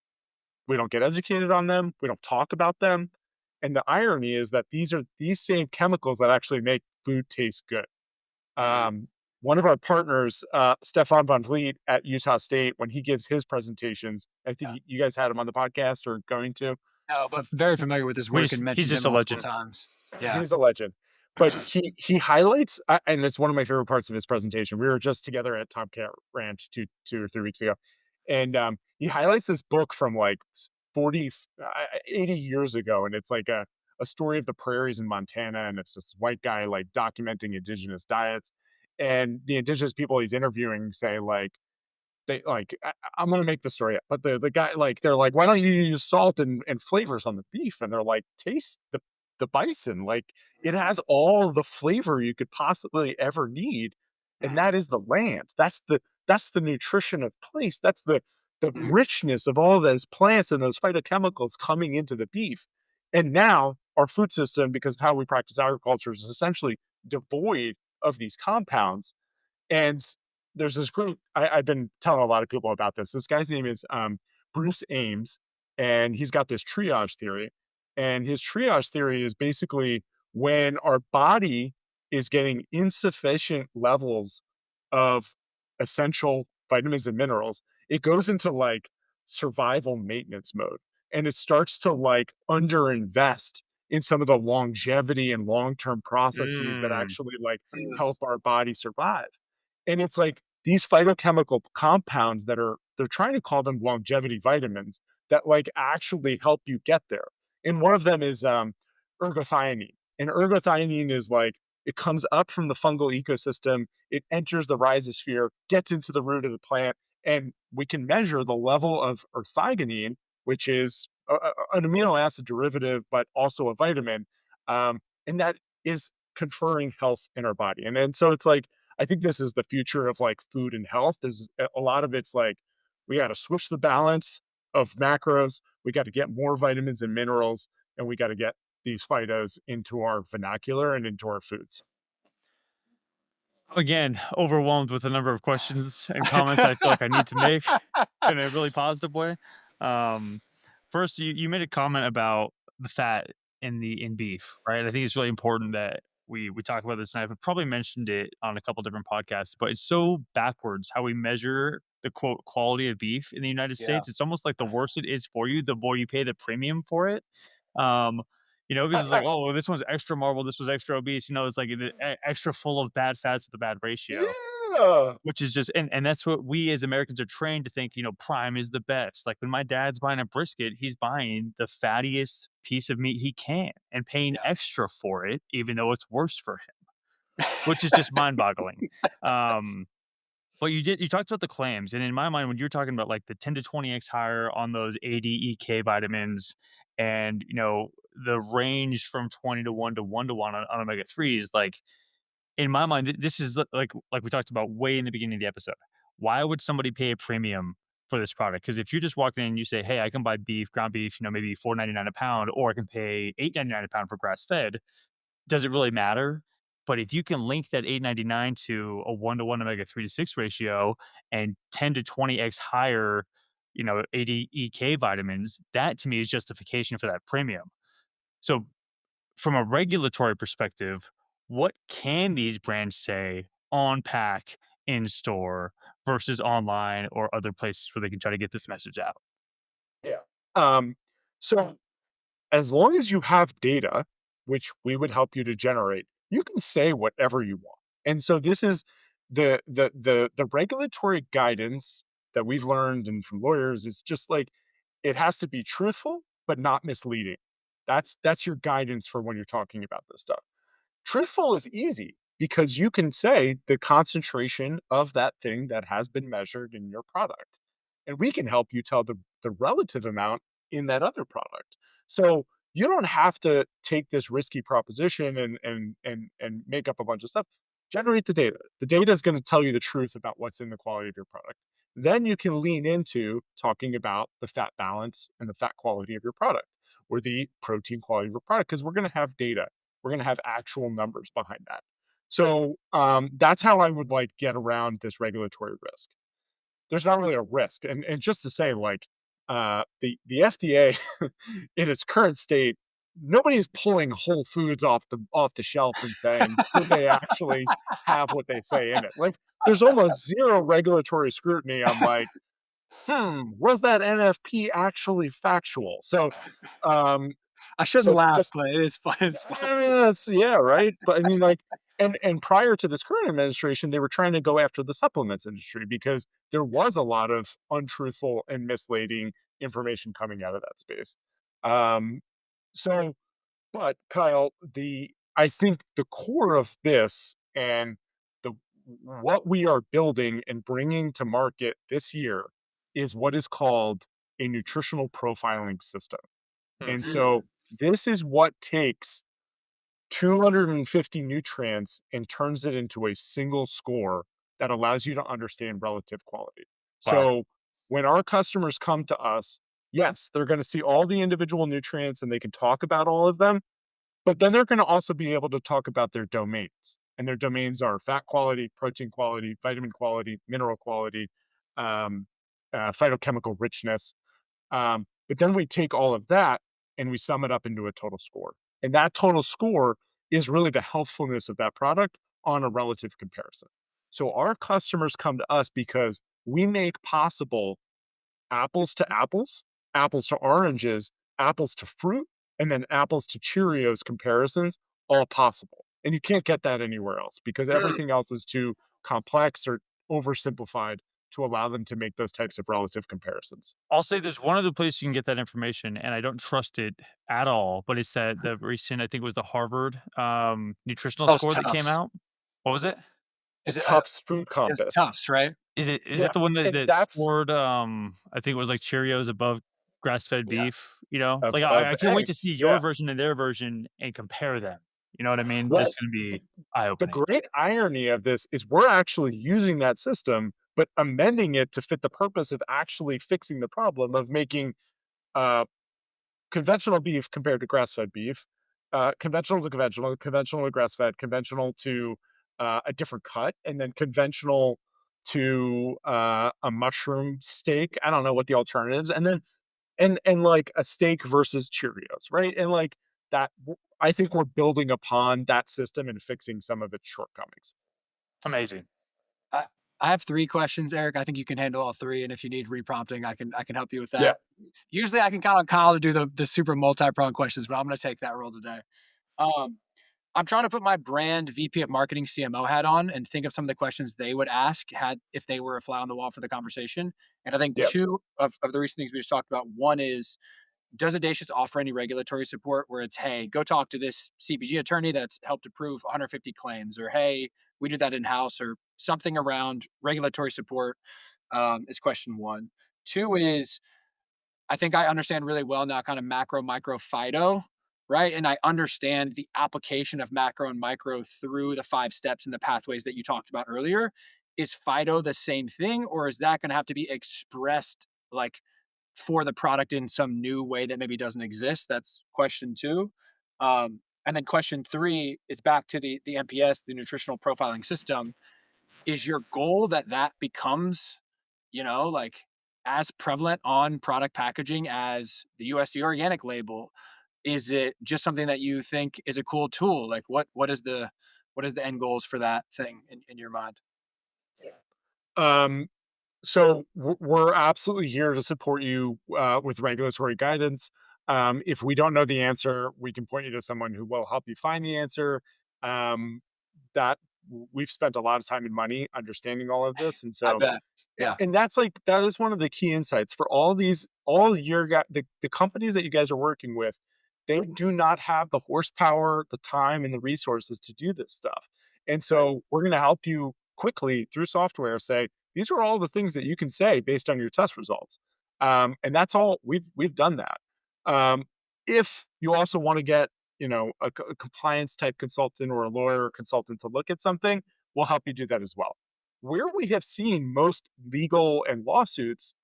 We don't get educated on them. We don't talk about them. And the irony is that these are these same chemicals that actually make food taste good. Mm. Um, One of our partners, Stefan von Vliet at Utah State, when he gives his presentations, I think Yeah. you guys had him on the podcast or going to. No, but very familiar with his work and He's mentioned him just a multiple legend. times. Yeah. He's a legend. but he highlights, and it's one of my favorite parts of his presentation. We were just together at Top Cat Ranch two or 3 weeks ago, and he highlights this book from like 40, 80 years ago, and it's like a story of the prairies in Montana, and it's this white guy like documenting indigenous diets, and the indigenous people he's interviewing say like they like I'm gonna make the story up, but the guy like they're like, why don't you use salt and flavors on the beef? And they're like, taste the bison, like it has all the flavor you could possibly ever need, and that is the land. That's the nutrition of place. That's the richness of all those plants and those phytochemicals coming into the beef. And now our food system, because of how we practice agriculture, is essentially devoid of these compounds. And there's this group I've been telling a lot of people about this. This guy's name is Bruce Ames, and he's got this triage theory. And his triage theory is basically when our body is getting insufficient levels of essential vitamins and minerals, it goes into like survival maintenance mode, and it starts to like underinvest in some of the longevity and long-term processes that Mm. actually like help our body survive. And it's like these phytochemical compounds that are they're trying to call them longevity vitamins that like actually help you get there. And one of them is ergothioneine. And ergothioneine is like it comes up from the fungal ecosystem, it enters the rhizosphere, gets into the root of the plant, and we can measure the level of erthiogonine, which is an amino acid derivative, but also a vitamin, and that is conferring health in our body. And so it's like I think this is the future of like food and health. Is a lot of it's like we got to switch the balance of macros. We got to get more vitamins and minerals, and we got to get these phytos into our vernacular and into our foods. Again, overwhelmed with the number of questions and comments I feel like I need to make in a really positive way. Um, First, you made a comment about the fat in beef, right? I think it's really important that we talk about this, and I've probably mentioned it on a couple different podcasts, but it's so backwards how we measure the quote quality of beef in the United Yeah. States. It's almost like the worse it is for you, the more you pay the premium for it. Um, because it's like, oh, well, this one's extra marble, this was extra obese. It's like extra full of bad fats with a bad ratio. Yeah. Which is just and that's what we as Americans are trained to think, prime is the best. Like when my dad's buying a brisket, he's buying the fattiest piece of meat he can and paying Yeah. extra for it, even though it's worse for him, which is just mind-boggling. Um, but you talked about the claims, and in my mind, when you're talking about like the 10 to 20x higher on those ADEK vitamins and the range from 20 to 1 to 1 to 1 on omega 3s, like in my mind, this is like we talked about way in the beginning of the episode. Why would somebody pay a premium for this product? Because if you're just walking in and you say, "Hey, I can buy beef, ground beef, maybe 4.99 a pound, or I can pay 8.99 a pound for grass fed," does it really matter? But if you can link that 8.99 to a 1 to 1 omega 3 to 6 ratio and 10 to 20x higher, ADEK vitamins, that to me is justification for that premium. So from a regulatory perspective, what can these brands say on pack, in store versus online or other places where they can try to get this message out? Yeah. Um, so as long as you have data, which we would help you to generate, you can say whatever you want. And so this is the regulatory guidance that we've learned and from lawyers is just like it has to be truthful but not misleading. That's your guidance for when you're talking about this stuff. Truthful is easy because you can say the concentration of that thing that has been measured in your product. And we can help you tell the relative amount in that other product. So you don't have to take this risky proposition and make up a bunch of stuff. Generate the data. The data is going to tell you the truth about what's in the quality of your product. Then you can lean into talking about the fat balance and the fat quality of your product or the protein quality of your product because we're going to have data, we're going to have actual numbers behind that. So that's how I would like get around this regulatory risk. There's not really a risk, and just to say, like the FDA in its current state, nobody is pulling Whole Foods off the shelf and saying, did they actually have what they say in it? Like, there's almost zero regulatory scrutiny on like, was that NFP actually factual? So, um, I shouldn't So laugh, just but it is fun. It's fun. yes, yeah, right. But I mean, like, and prior to this current administration, they were trying to go after the supplements industry because there was a lot of untruthful and misleading information coming out of that space. Um, so, but Kyle, the I think the core of this and the what we are building and bringing to market this year is what is called a nutritional profiling system. And Mhm. so this is what takes 250 nutrients and turns it into a single score that allows you to understand relative quality. Wow. So when our customers come to us, yes, they're going to see all the individual nutrients and they can talk about all of them, but then they're going to also be able to talk about their domains. And their domains are fat quality, protein quality, vitamin quality, mineral quality, um, phytochemical richness. But then we take all of that and we sum it up into a total score. And that total score is really the healthfulness of that product on a relative comparison. So our customers come to us because we make possible apples to oranges, apples to fruit, and then apples to Cheerios comparisons, all possible. And you can't get that anywhere else because everything else is too complex or oversimplified to allow them to make those types of relative comparisons. I'll say there's one other place you can get that information, and I don't trust it at all, but it's that the recent, I think it was the Harvard, nutritional Oh, it's score that came Tufts. out. What was it? Is it? Tufts Food It's Compass. Tufts, right? Is Yeah, it the one that and that that's scored, I think it was like Cheerios above grass-fed Yeah. beef, you know? of Like, I of can't wait to see eggs, your yeah. version and their version and compare them. You know what I mean? Well, That's gonna the be the eye-opening. great irony of this is we're actually using that system, but amending it to fit the purpose of actually fixing the problem of making, uh, conventional beef compared to grass-fed beef, conventional to conventional, conventional to grass-fed, conventional to, a different cut, and then conventional to, a mushroom steak. I don't know what the alternatives, and then like a steak versus Cheerios, right? And like that, I think we're building upon that system and fixing some of its shortcomings. Amazing. I I have 3 questions, Eric. I think you can handle all 3, and if you need reprompting, I can help you with Yeah, that. Usually, I can count on Kyle to do the super multi-pronged questions, but I'm gonna take that role today. Um, I'm trying to put my brand VP of marketing CMO hat on and think of some of the questions they would ask had if they were a fly on the wall for the conversation. And I think yeah. 2 of the recent things we just talked about, one is, does Edacious offer any regulatory support where it's, hey, go talk to this CPG attorney that's helped approve 150 claims, or hey, we do that in house, or something around regulatory support, is question one. Two is, I think I understand really well now kind of macro, micro, phyto, right? And I understand the application of macro and micro through the 5 steps and the pathways that you talked about earlier. Is phyto the same thing, or is that going to have to be expressed like for the product in some new way that maybe doesn't exist? That's question two. And then question three is back to the NPS, the nutritional profiling system. Is your goal that that becomes, like as prevalent on product packaging as the USD organic label? Is it just something that you think is a cool tool? Like what is the end goals for that thing in your mind? Um, so we're absolutely here to support you with regulatory guidance. If we don't know the answer, we can point you to someone who will help you find the answer. Um, that we've spent a lot of time and money understanding all of this, and I so bet. Yeah. and that's like that is one of the key insights for all your the companies that you guys are working with. They do not have the horsepower, the time, and the resources to do this stuff. And Right. so we're going to help you quickly through software say these are all the things that you can say based on your test results. And that's all we've done that. Um, if you also want to get a compliance type consultant or a lawyer or consultant to look at something, we'll help you do that as well. Where we have seen most legal and lawsuits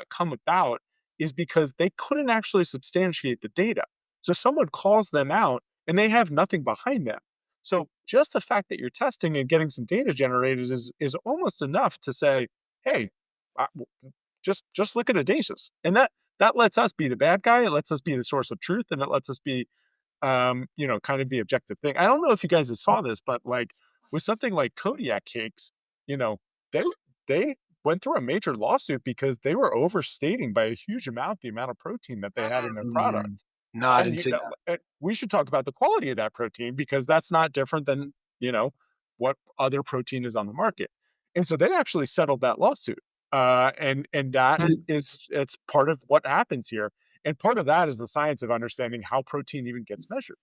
come about is because they couldn't actually substantiate the data. So someone calls them out and they have nothing behind them. So just the fact that you're testing and getting some data generated is almost enough to say, hey, just look at Audacious, and that lets us be the bad guy. It lets us be the source of truth, and it lets us be kind of the objective thing. I don't know if you guys saw this, but like with something like Kodiak cakes, you know, they they went through a major lawsuit because they were overstating by a huge amount the amount of protein that they had in their Mm, product. No, I And didn't you see know, that. we should talk about the quality of that protein because that's not different than, you know, what other protein is on the market. And so they actually settled that lawsuit. And that Mm. is it's part of what happens here. And part of that is the science of understanding how protein even gets measured.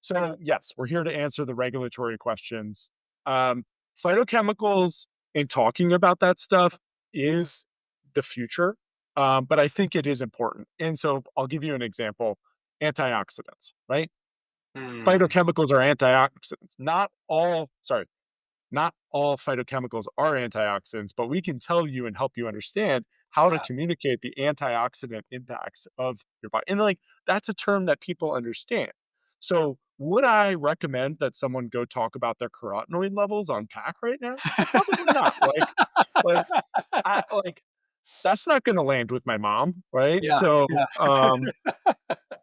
So yes, we're here to answer the regulatory questions. Um, Phytochemicals and talking about that stuff is the future, but I think it is important. And so I'll give you an example: antioxidants, right? Mm. Phytochemicals are antioxidants. Not all phytochemicals are antioxidants, but we can tell you and help you understand how to Yeah. communicate the antioxidant impacts of your body. And like that's a term that people understand. So would I recommend that someone go talk about their carotenoid levels on pack right now? Probably not. Like like that's not going to land with my mom, right? Yeah, So yeah.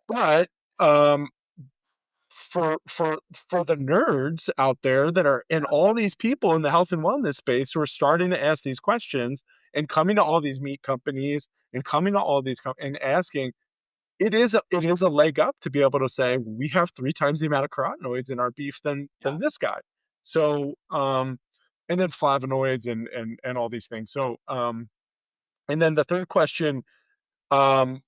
but um for the nerds out there that are and all these people in the health and wellness space who are starting to ask these questions and coming to all these meat companies and coming to all these and asking, it is a leg up to be able to say we have 3 times the amount of carotenoids in our beef Yeah. than this guy. So and then flavonoids and all these things. So and then the third question, um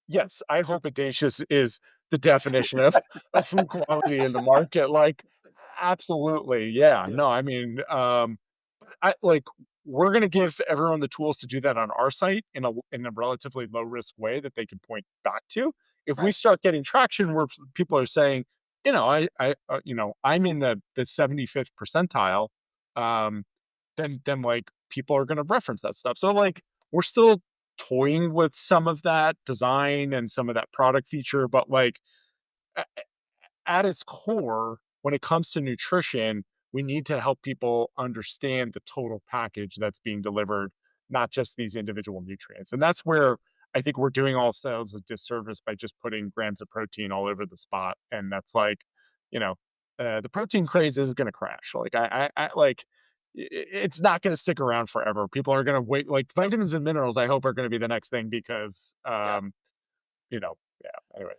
yes, I hope Edacious is the definition of food quality in the market, like, absolutely, yeah, Yeah. no, I mean, I like, we're gonna give everyone the tools to do that on our site in a relatively low risk way that they can point back to. If we Right. start getting traction where people are saying, I'm in the 75th percentile, um, then, like, people are gonna reference that stuff. So, like, we're still toying with some of that design and some of that product feature, but, like, at its core, when it comes to nutrition, we need to help people understand the total package that's being delivered, not just these individual nutrients. And that's where I think we're doing ourselves a disservice by just putting grams of protein all over the spot. And that's like, you know, the protein craze is going to crash. Like I like, it's not going to stick around forever. People are going to wait. Like vitamins and minerals, I hope are going to be the next thing because, Yeah. you know, yeah. Anyways,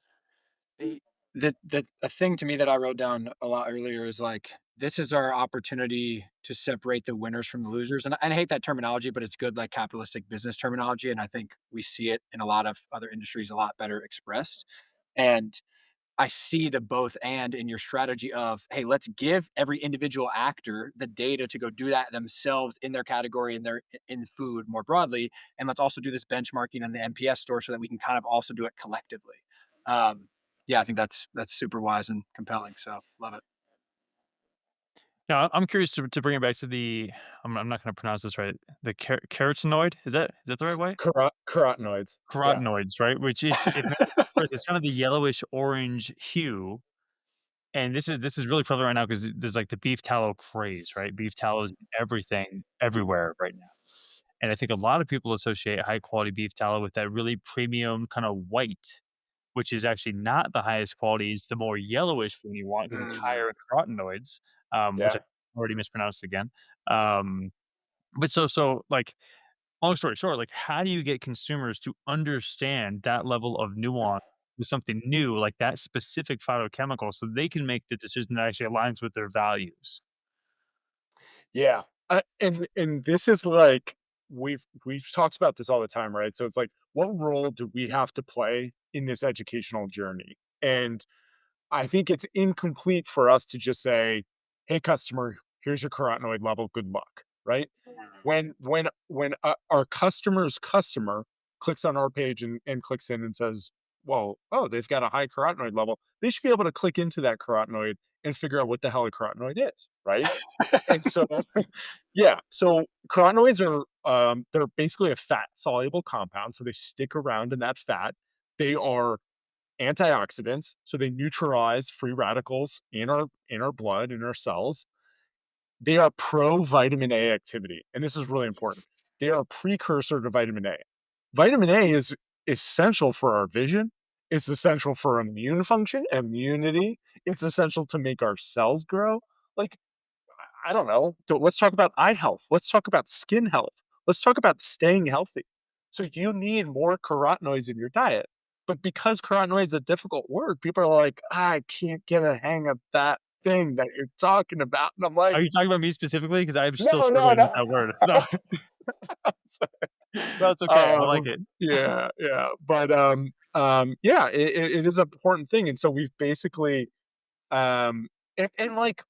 The the a thing to me that I wrote down a lot earlier is like, this is our opportunity to separate the winners from the losers. And I hate that terminology, but it's good like capitalistic business terminology. And I think we see it in a lot of other industries a lot better expressed. And I see the both and in your strategy of, hey, let's give every individual actor the data to go do that themselves in their category and their in food more broadly. And let's also do this benchmarking in the MPS store so that we can kind of also do it collectively. Um, yeah, I think that's super wise and compelling. So love it. Now, I'm curious to bring it back to the I'm not gonna pronounce this right, the carotenoid, is that the right way? carotenoids. Yeah. Carotenoids, right? Which is if memory serves, it's kind of the yellowish orange hue, and this is really prevalent right now because there's, like, the beef tallow craze, right? Beef tallow is in everything, everywhere right now, and I think a lot of people associate high quality beef tallow with that really premium kinda white, which is actually not the highest quality, it's the more yellowish one you want because it's higher Mm, in carotenoids, which I Yeah. already mispronounced again. Um, but like, long story short, like, how do you get consumers to understand that level of nuance with something new, like that specific phytochemical, so they can make the decision that actually aligns with their values? Yeah. And this is like we've talked about this all the time, right? So it's like, what role do we have to play in this educational journey? And I think it's incomplete for us to just say, "Hey, customer, here's your carotenoid level. Good luck." Right? When our customer's customer clicks on our page and clicks in and says, "Well, oh, they've got a high carotenoid level," they should be able to click into that carotenoid and figure out what the hell a carotenoid is, right? And so, yeah, so carotenoids are they're basically a fat soluble compound, so they stick around in that fat. They are antioxidants, so they neutralize free radicals in our blood, in our cells. They are pro vitamin A activity, and this is really important. They are a precursor to vitamin A. Vitamin A is essential for our vision. It's essential for immune function, immunity. It's essential to make our cells grow. Like, I don't know. So let's talk about eye health. Let's talk about skin health. Let's talk about staying healthy. So you need more carotenoids in your diet. But because carotenoid is a difficult word, people are like, I can't get a hang of that thing that you're talking about. And I'm Are like, you talking about me specifically? Because I'm still no, no, struggling with no. that word. No, no, it's okay. I like it. Yeah, yeah. But yeah, it is an important thing. And so we've basically um and like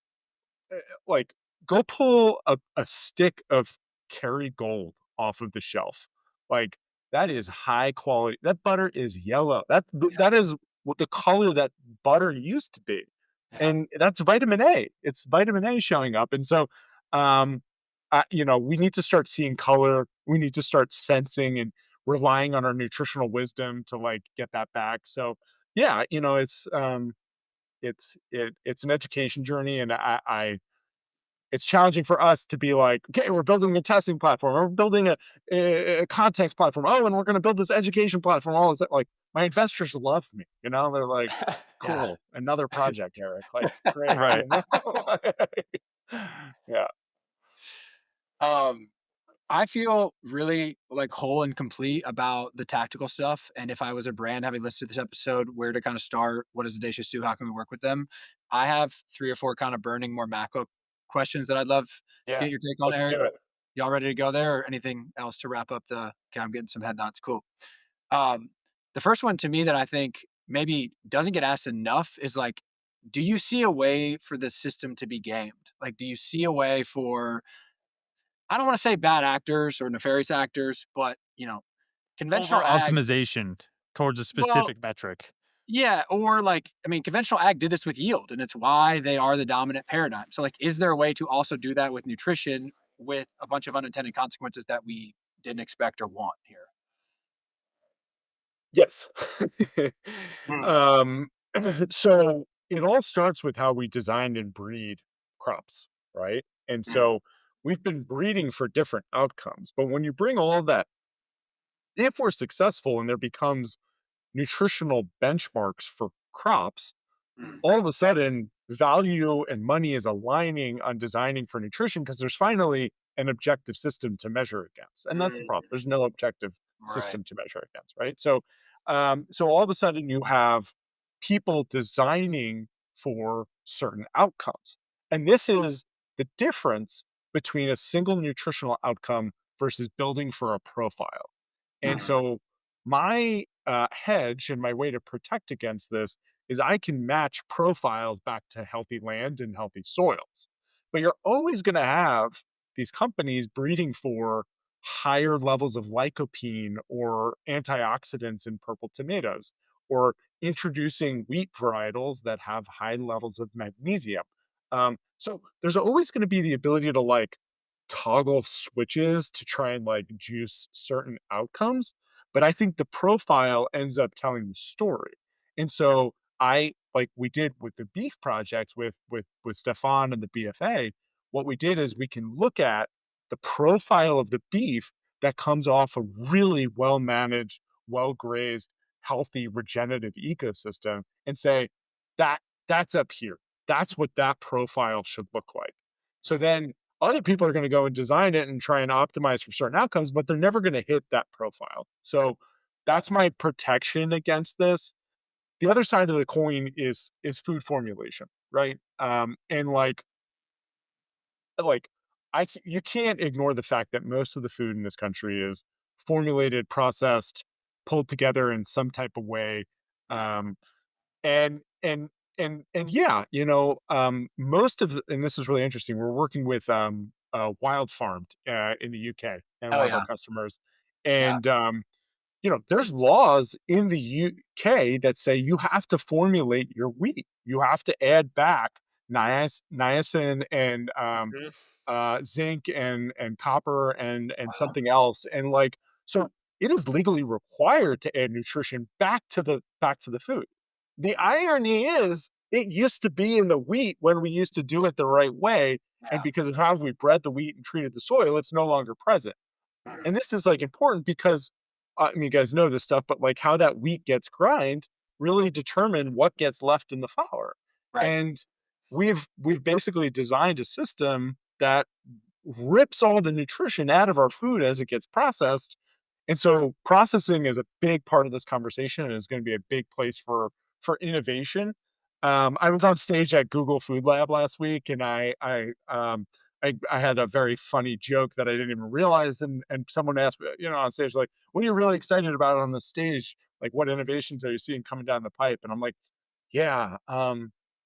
go pull a stick of Kerrygold off of the shelf. Like that is high quality. That butter is yellow. That is what the color that butter used to be. Yeah. And that's vitamin A. It's vitamin A showing up. And so um we need to start seeing color. We need to start sensing and relying on our nutritional wisdom to like get that back. So yeah, it's an education journey, and it's challenging for us to be like, okay, we're building a testing platform, or we're building a context platform. Oh, and we're going to build this education platform. All this, like, my investors love me. They're like, Yeah. cool, another project, Eric. Like, great. Right. Yeah. Um, I feel really like whole and complete about the tactical stuff. And if I was a brand having listened to this episode, where to kind of start, what does Edacious do? How can we work with them? I have 3 or 4 kind of burning, more macro questions that I'd love to Yeah. get your take on, Let's Eric. do it. Y'all ready to go there, or anything else to wrap up the? Okay, I'm getting some head nods. Cool. Um, the first one to me that I think maybe doesn't get asked enough is like, do you see a way for the system to be gamed? Like, do you see a way for, I don't want to say bad actors or nefarious actors, but Over conventional ag, optimization towards a well, specific metric. yeah, or like, I mean, conventional ag did this with yield, and it's why they are the dominant paradigm. So, like, is there a way to also do that with nutrition with a bunch of unintended consequences that we didn't expect or want here? Yes. Mm, um, so it all starts with how we design and breed crops, right? And mm, so we've been breeding for different outcomes. But when you bring all that, if we're successful and there becomes nutritional benchmarks for crops, mm, all of a sudden value and money is aligning on designing for nutrition because there's finally an objective system to measure against. And that's the problem. mm, There's no objective right. system to measure against, right? So all of a sudden you have people designing for certain outcomes. And this is the difference between a single nutritional outcome versus building for a profile. And Mhm, so my hedge and my way to protect against this is I can match profiles back to healthy land and healthy soils. But you're always going to have these companies breeding for higher levels of lycopene or antioxidants in purple tomatoes, or introducing wheat varietals that have high levels of magnesium. So there's always going to be the ability to like toggle switches to try and like juice certain outcomes. But I think the profile ends up telling the story. And so I like we did with the beef project with Stefan and the BFA, what we did is we can look at the profile of the beef that comes off a really well managed, well grazed, healthy regenerative ecosystem and say that that's up here. That's what that profile should look like. So then other people are going to go and design it and try and optimize for certain outcomes, but they're never going to hit that profile. So that's my protection against this. The other side of the coin is food formulation, right? And like you can't ignore the fact that most of the food in this country is formulated, processed, pulled together in some type of way. mhm. Um, and yeah, most of the, and this is really interesting. We're working with Wild Farmed in the UK and Oh one of our yeah, customers, yeah. and there's laws in the UK that say you have to formulate your wheat. You have to add back niacin and Mhm. zinc and copper and Wow. something else, and like so it is legally required to add nutrition back to the food. The irony is it used to be in the wheat when we used to do it the right way, and Yeah. because of how we bred the wheat and treated the soil, it's no longer present. Mhm. And this is like important because I mean, you guys know this stuff, but like how that wheat gets grind really determine what gets left in the flour. Right. And we've basically designed a system that rips all the nutrition out of our food as it gets processed And so processing is a big part of this conversation and is going to be a big place for innovation. I was on stage at Google Food Lab last week, and I had a very funny joke that I didn't even realize, and someone asked me, on stage, like, "What are you really excited about on the stage? Like, what innovations are you seeing coming down the pipe?" And I'm like, "Yeah,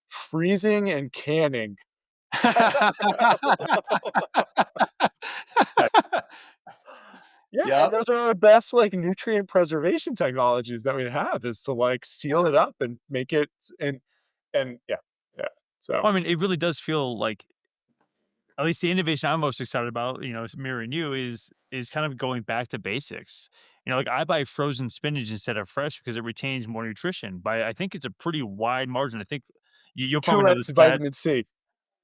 freezing and canning." Yeah, Yep. and those are the best, like, nutrient preservation technologies that we have is to, like, seal it up and make it and yeah, yeah, so Well, I mean, it really does feel like at least the innovation I'm most excited about, mirroring you is kind of going back to basics. Like I buy frozen spinach instead of fresh because it retains more nutrition. By I think it's a pretty wide margin. I think you'll probably know 2x this stat. vitamin C.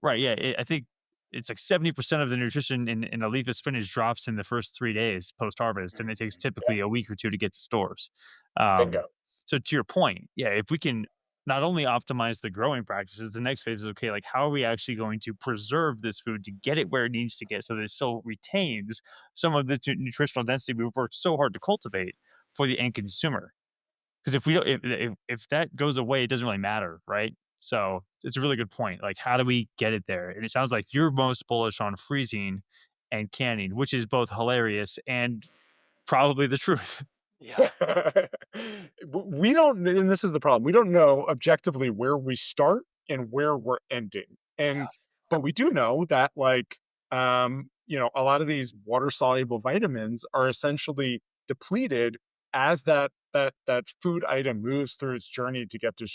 Right, yeah, I think it's like 70% of the nutrition in a leaf of spinach drops in the first 3 days post-harvest, and it takes Yeah, typically a week or 2 to get to stores. Um, bingo. so to your point, yeah, if we can not only optimize the growing practices, the next phase is, okay, like, how are we actually going to preserve this food to get it where it needs to get so that it still retains some of the nutritional density we've worked so hard to cultivate for the end consumer? Because if we don't if that goes away, it doesn't really matter, right? So, it's a really good point, like, how do we get it there? And it sounds like you're most bullish on freezing and canning, which is both hilarious and probably the truth. Yeah. We don't, and this is the problem. We don't know objectively where we start and where we're ending. Yeah. But we do know that, like, a lot of these water soluble vitamins are essentially depleted as that food item moves through its journey to get to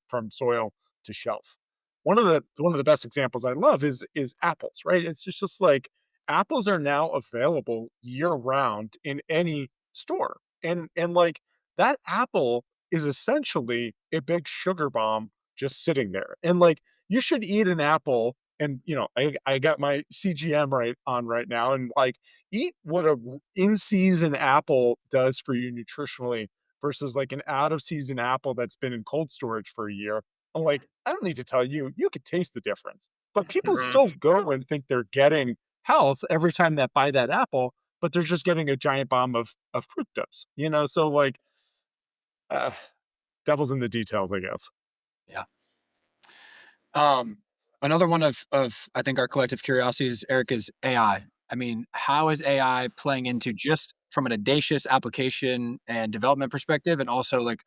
from soil to shelf. One of the best examples I love is apples, right? It's just like apples are now available year round in any store. And like that apple is essentially a big sugar bomb just sitting there. And like you should eat an apple and I got my CGM right now and like eat what a in season apple does for you nutritionally versus like an out of season apple that's been in cold storage for a year. I'm like, I don't need to tell you, you could taste the difference. But people Mhm. still go and think they're getting health every time that buy that apple, but they're just getting a giant bomb of fructose, So like, uh, devil's in the details, I guess. Yeah. Um, Another one of I think our collective curiosities, Eric, is AI. I mean, how is AI playing into just from an audacious application and development perspective, and also like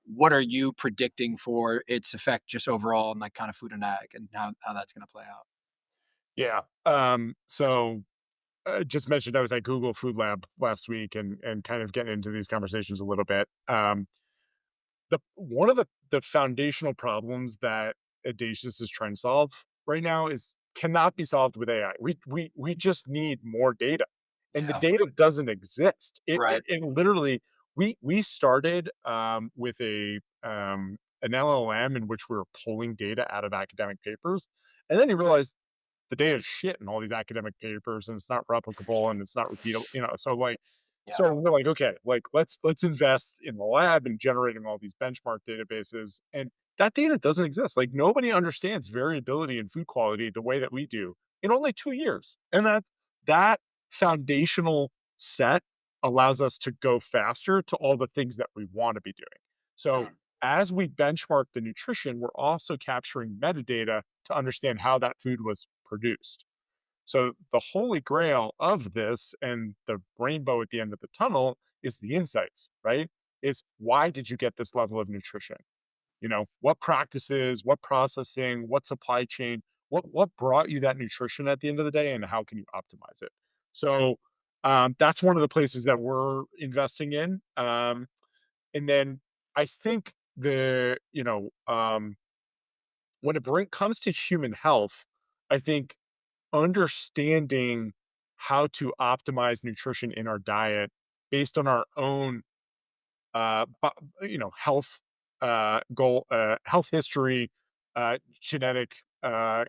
what are you predicting for its effect just overall on like kind of food and ag and how that's going to play out? Yeah. So just mentioned I was at Google Food Lab last week and kind of getting into these conversations a little bit. The one of the foundational problems that Edacious is trying to solve right now is cannot be solved with AI. We just need more data, and the Yeah. data doesn't exist. Right. It literally we started with a an LLM in which we were pulling data out of academic papers, and then you realize the data is shit in all these academic papers and it's not replicable and it's not repeatable, so like Yeah. so we're like, okay, like let's invest in the lab and generating all these benchmark databases. And that data doesn't exist. Like nobody understands variability in food quality the way that we do in only 2 years. And that foundational set allows us to go faster to all the things that we want to be doing. So as we benchmark the nutrition, we're also capturing metadata to understand how that food was produced. So the holy grail of this and the rainbow at the end of the tunnel is the insights, right? Is why did you get this level of nutrition? What practices, what processing, what supply chain, what brought you that nutrition at the end of the day, and how can you optimize it? So that's one of the places that we're investing in. And then I think when comes to human health, I think understanding how to optimize nutrition in our diet based on our own health health history, genetic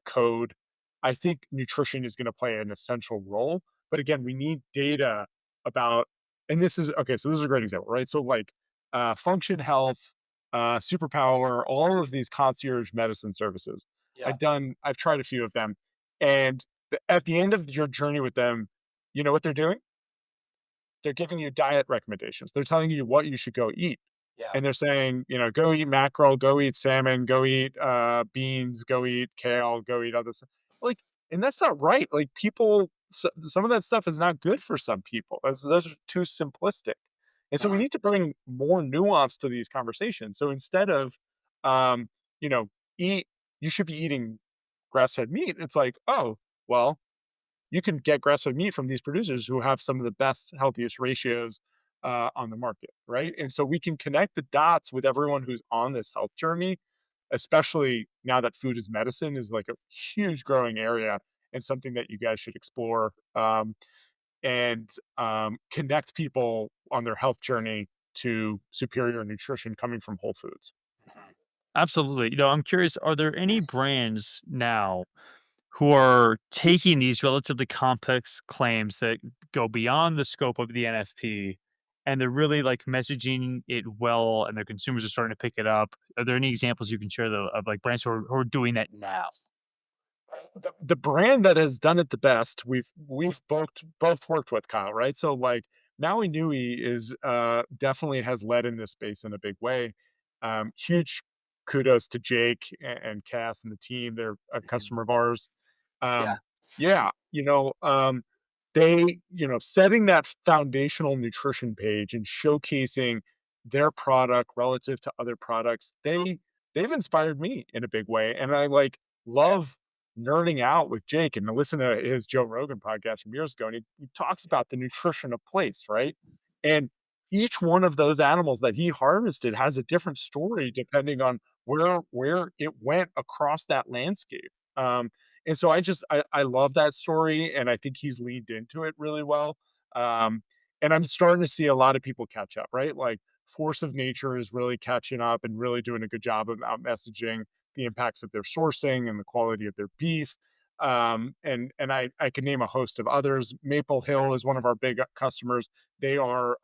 code. I think nutrition is going to play an essential role. But again, we need data about, and this is okay. So this is a great example, right? So like function health, superpower, all of these concierge medicine services. Yeah. I've tried a few of them, and at the end of your journey with them, you know what they're doing? they're giving you diet recommendations. They're telling you what you should go eat. Yeah. And they're saying, go eat mackerel, go eat salmon, go eat beans, go eat kale, go eat other stuff. Like, and that's not right. Like, some of that stuff is not good for some people. Those are too simplistic. And so we Mhm. need to bring more nuance to these conversations. So instead of, um, you know, eat, you should be eating grass fed meat. It's like, oh, well, you can get grass-fed meat from these producers who have some of the best, healthiest ratios on the market, right? And so we can connect the dots with everyone who's on this health journey, especially now that food is medicine is like a huge growing area and something that you guys should explore and connect people on their health journey to superior nutrition coming from whole foods. Absolutely. I'm curious, are there any brands now who are taking these relatively complex claims that go beyond the scope of the NFP and they're really like messaging it well and their consumers are starting to pick it up? Are there any examples you can share though of like brands who are doing that now? The brand that has done it the best, we've both worked with Kyle, right? So like Maui Nui is definitely has led in this space in a big way. Huge kudos to Jake and Cass and the team. They're a Mhm. customer of ours. Yeah. Um, yeah, they, setting that foundational nutrition page and showcasing their product relative to other products, they've inspired me in a big way. And I like love nerding out with Jake and to listen to his Joe Rogan podcast from years ago. And he talks about the nutrition of place, right? And each one of those animals that he harvested has a different story depending on where it went across that landscape. And so I love that story, and I think he's leaned into it really well. Um, and I'm starting to see a lot of people catch up, right? Like Force of Nature is really catching up and really doing a good job about messaging the impacts of their sourcing and the quality of their beef. And I can name a host of others. Maple Hill is one of our big customers. They are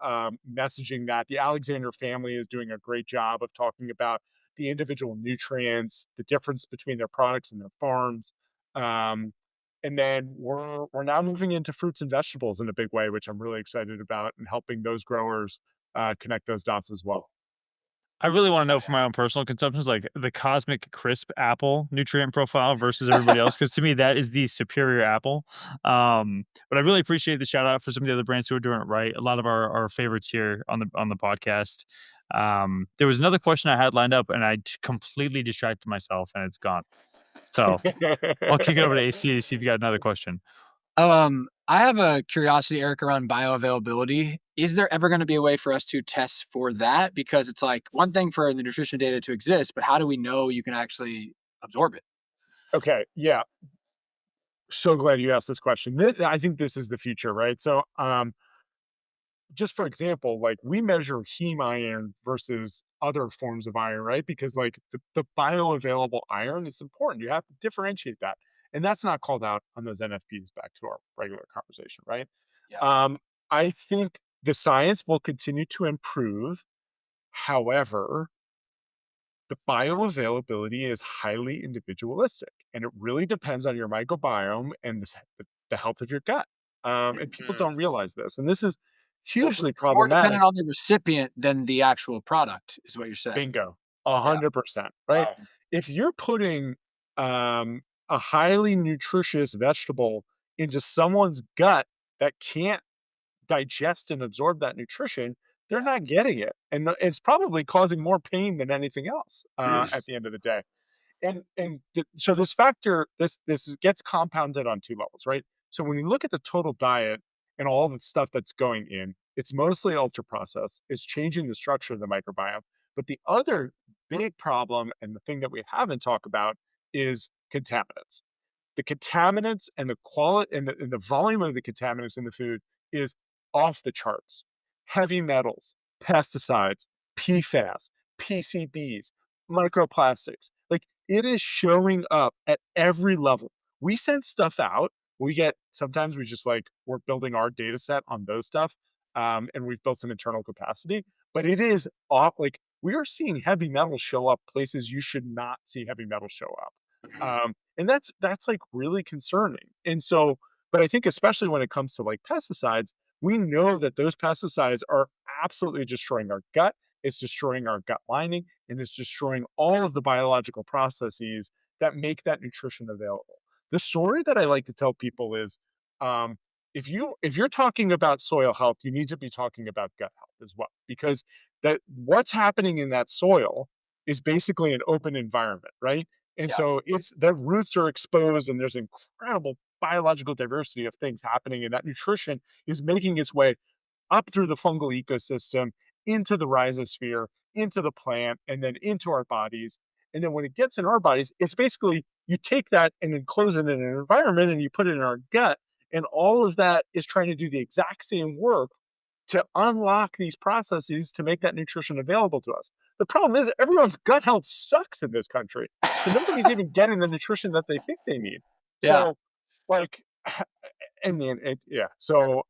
messaging that. The Alexander family is doing a great job of talking about the individual nutrients, the difference between their products and their farms. Um, and then we're now moving into fruits and vegetables in a big way, which I'm really excited about, and helping those growers connect those dots as well. I really want to Oh, know for my own personal consumptions, like the Cosmic Crisp apple nutrient profile versus everybody else, because to me that is the superior apple. But I really appreciate the shout out for some of the other brands who are doing it right. A lot of our favorites here on the podcast. There was another question I had lined up, and completely distracted myself, and it's gone. So I'll kick it over to AC to see if you got another question. I have a curiosity, Eric, around bioavailability. Is there ever going to be a way for us to test for that? Because it's like one thing for the nutrition data to exist, but how do we know you can actually absorb it? Okay, yeah, so glad you asked this question. I think this is the future, right? So, just for example, like we measure heme iron versus other forms of iron, right? Because like the bioavailable iron is important. You have to differentiate that. And that's not called out on those NFPs back to our regular conversation, right? Yeah. Um, I think the science will continue to improve. However, the bioavailability is highly individualistic and it really depends on your microbiome and the health of your gut. And people Mhm. don't realize this. And this is So hugely it's more problematic. dependent on the recipient than the actual product, is what you're saying. Bingo. Yeah. 100%, right? Wow. If you're putting a highly nutritious vegetable into someone's gut that can't digest and absorb that nutrition, they're Yeah. not getting it. And it's probably causing more pain than anything else at the end of the day. So this factor, this gets compounded on two levels, right? So when you look at the total diet and all the stuff that's going in, it's mostly ultra processed. It's changing the structure of the microbiome. But the other big problem and the thing that we haven't talked about is contaminants. The contaminants and the quality and the volume of the contaminants in the food is off the charts. Heavy metals, pesticides, PFAS, PCBs, microplastics. Like it is showing up at every level. We send stuff out. We get sometimes we just like we're building our data set on those stuff. And we've built some internal capacity, but it is off like we are seeing heavy metals show up places you should not see heavy metals show up. And that's like really concerning. And so, but I think especially when it comes to like pesticides, We know that those pesticides are absolutely destroying our gut. It's destroying our gut lining, and it's destroying all of the biological processes that make that nutrition available. The story that I like to tell people is, um, if you're talking about soil health, you need to be talking about gut health as well, because that what's happening in that soil is basically an open environment, right? And Yeah. so it's the roots are exposed, and there's incredible biological diversity of things happening, and that nutrition is making its way up through the fungal ecosystem, into the rhizosphere, into the plant, and then into our bodies. And then when it gets in our bodies, it's basically you take that and enclose it in an environment and you put it in our gut. And all of that is trying to do the exact same work to unlock these processes to make that nutrition available to us. The problem is everyone's gut health sucks in this country. So nobody's even getting the nutrition that they think they need. Yeah. So, like, and then yeah. So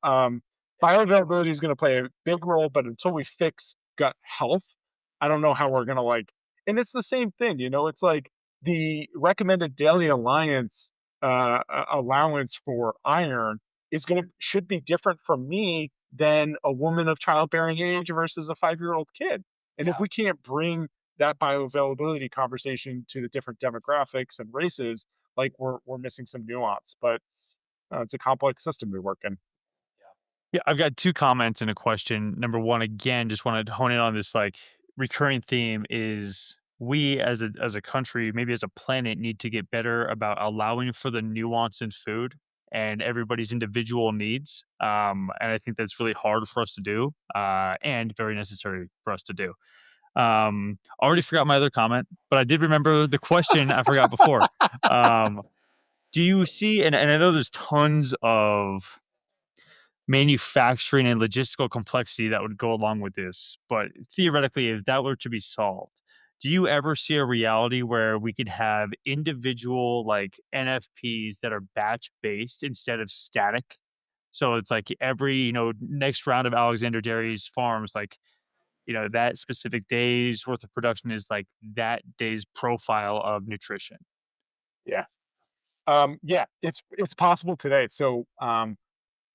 bioavailability is going to play a big role, but until we fix gut health, I don't know how we're going to like. And it's the same thing, you know. It's like the recommended daily allowance for iron is going to should be different from me than a woman of childbearing age versus a 5-year-old kid. And if Yeah. we can't bring that bioavailability conversation to the different demographics and races, like we're missing some nuance. But it's a complex system we work in. Yeah, I've got 2 comments and a question. Number 1, again, just wanted to hone in on this, like, recurring theme is we as a country, maybe as a planet, need to get better about allowing for the nuance in food and everybody's individual needs, and I think that's really hard for us to do, and very necessary for us to do. Already forgot my other comment, but I did remember the question I forgot before. Um, do you see and I know there's tons of manufacturing and logistical complexity that would go along with this. But theoretically, if that were to be solved, do you ever see a reality where we could have individual like NFPs that are batch based instead of static? So it's like every, next round of Alexander Dairy's farms, like, that specific day's worth of production is like that day's profile of nutrition. Yeah. Yeah, it's possible today. So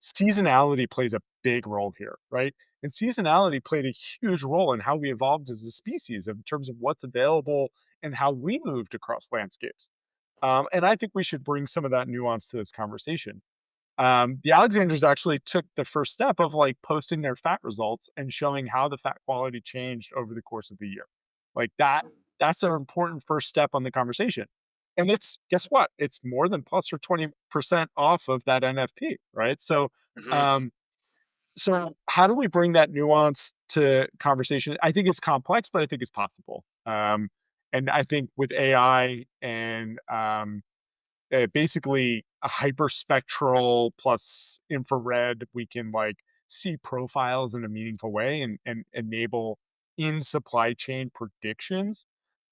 seasonality plays a big role here, right? And seasonality played a huge role in how we evolved as a species in terms of what's available and how we moved across landscapes. And I think we should bring some of that nuance to this conversation. The Alexanders actually took the first step of like posting their fat results and showing how the fat quality changed over the course of the year. Like that's an important first step on the conversation. And it's guess what? It's more than plus or 20% off of that NFP, right? Mhm. Um, so how do we bring that nuance to conversation? I think it's complex, but I think it's possible. And I think with AI and basically a hyperspectral plus infrared, we can like see profiles in a meaningful way and enable in supply chain predictions.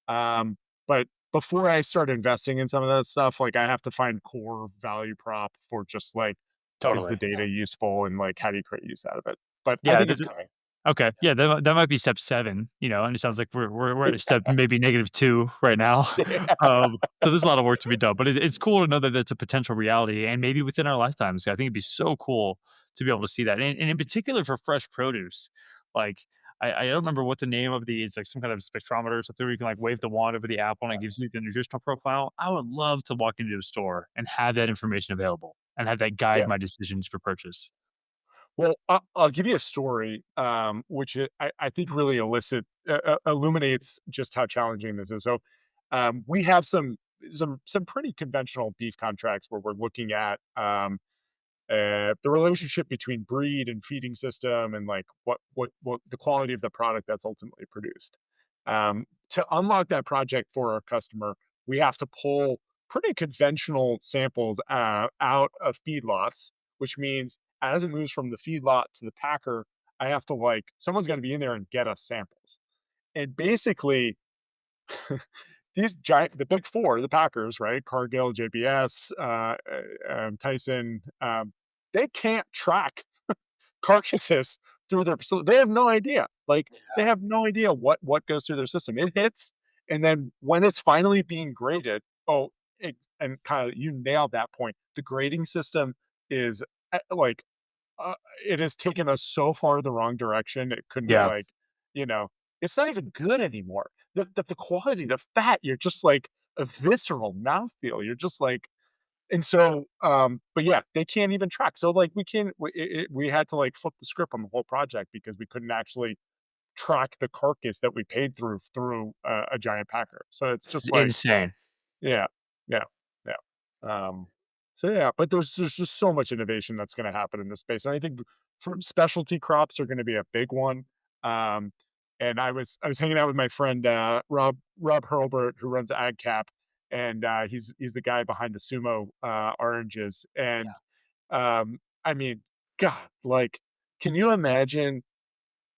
But before I start investing in some of that stuff, like I have to find core value prop for just like, is the Totally. data useful and like how do you create use out of it? But I Yeah. think it's coming. Okay, yeah, that might be step 7, and it sounds like we're at step maybe -2 right now. So there's a lot of work to be done, but it's cool to know that that's a potential reality and maybe within our lifetimes. I think it'd be so cool to be able to see that, and in particular for fresh produce. Like, I don't remember what the name of the it's like some kind of spectrometer or something where you can, like, wave the wand over the apple and it gives you the nutritional profile. I would love to walk into a store and have that information available and have that guide Yeah. my decisions for purchase. Well, I'll give you a story, which I think really illuminates just how challenging this is. So, we have some pretty conventional beef contracts where we're looking at the relationship between breed and feeding system, and like what the quality of the product that's ultimately produced. To unlock that project for our customer, we have to pull pretty conventional samples out of feedlots, which means as it moves from the feedlot to the packer, I have to like someone's got to be in there and get us samples. And basically, the big four, the Packers, right? Cargill, JBS, Tyson, they can't track carcasses through their facility. They have no idea. Like they have no idea what goes through their system. It hits, and then when it's finally being graded, and kind of you nailed that point. The grading system is like uh, it has taken us so far the wrong direction. It couldn't Yeah. like, you know, it's not even good anymore. The quality, the fat, you're just like a visceral mouthfeel. You're just like, and so, but yeah, they can't even track. So like we can't, we had to like flip the script on the whole project because we couldn't actually track the carcass that we paid through a giant packer. So it's It's just like, insane. yeah, yeah, yeah. So yeah, but there's just so much innovation that's going to happen in this space, and I think fruit specialty crops are going to be a big one. Um, and I was hanging out with my friend Rob Hurlbert, who runs AgCap, and he's the guy behind the Sumo oranges. And I mean, God, like, can you imagine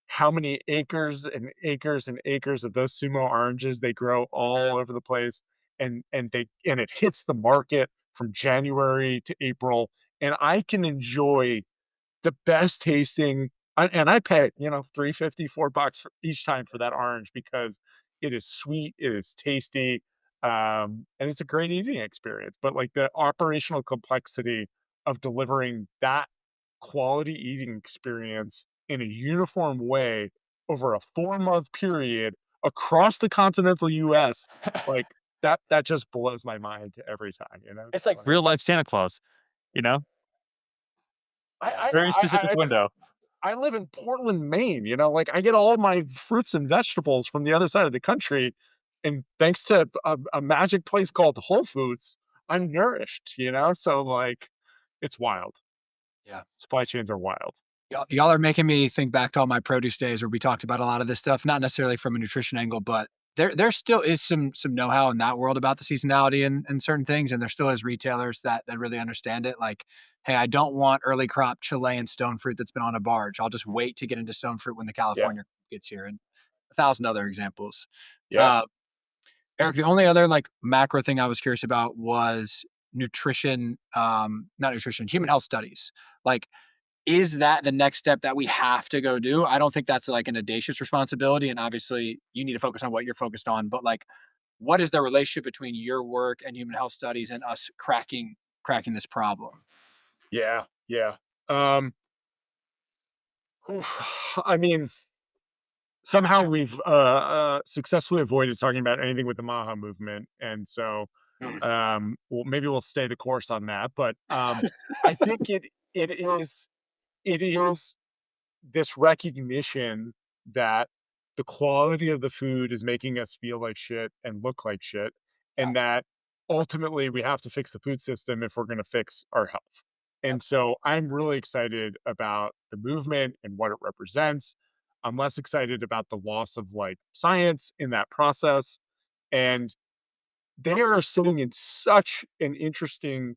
how many acres and acres and acres of those Sumo oranges they grow all over the place, and it hits the market from January to April, and I can enjoy the best tasting, and I pay, 3.50, $4 for each time for that orange because it is sweet, it is tasty, and it's a great eating experience. But like the operational complexity of delivering that quality eating experience in a uniform way over a 4-month period across the continental US, like that just blows my mind every time, It's It's like like real life Santa Claus, you know? Yeah. Very specific window. I live in Portland, Maine, like I get all my fruits and vegetables from the other side of the country. And thanks to a magic place called Whole Foods, I'm nourished. So like it's wild. Yeah. Supply chains are wild. Y'all are making me think back to all my produce days where we talked about a lot of this stuff, not necessarily from a nutrition angle, but there still is some know-how in that world about the seasonality and certain things, and there still is retailers that really understand it. Like, hey, I don't want early crop Chilean stone fruit that's been on a barge. I'll just wait to get into stone fruit when the Yeah. California gets here, and 1,000 other examples. Yeah. Uh, Eric, the only other like macro thing I was curious about was nutrition, not nutrition, human health studies. Like, is that the next step that we have to go do? I don't think that's like an audacious responsibility. And obviously, you need to focus on what you're focused on. But like, what is the relationship between your work and human health studies and us cracking this problem? Yeah. Yeah. Um, I mean, somehow we've successfully avoided talking about anything with the Maha movement. And so Mm. well, maybe we'll stay the course on that. But I think it is this recognition that the quality of the food is making us feel like shit and look like shit, Yeah. and that ultimately we have to fix the food system if we're going to fix our health. Yep. And so I'm really excited about the movement and what it represents. I'm less excited about the loss of like science in that process. And they are sitting in such an interesting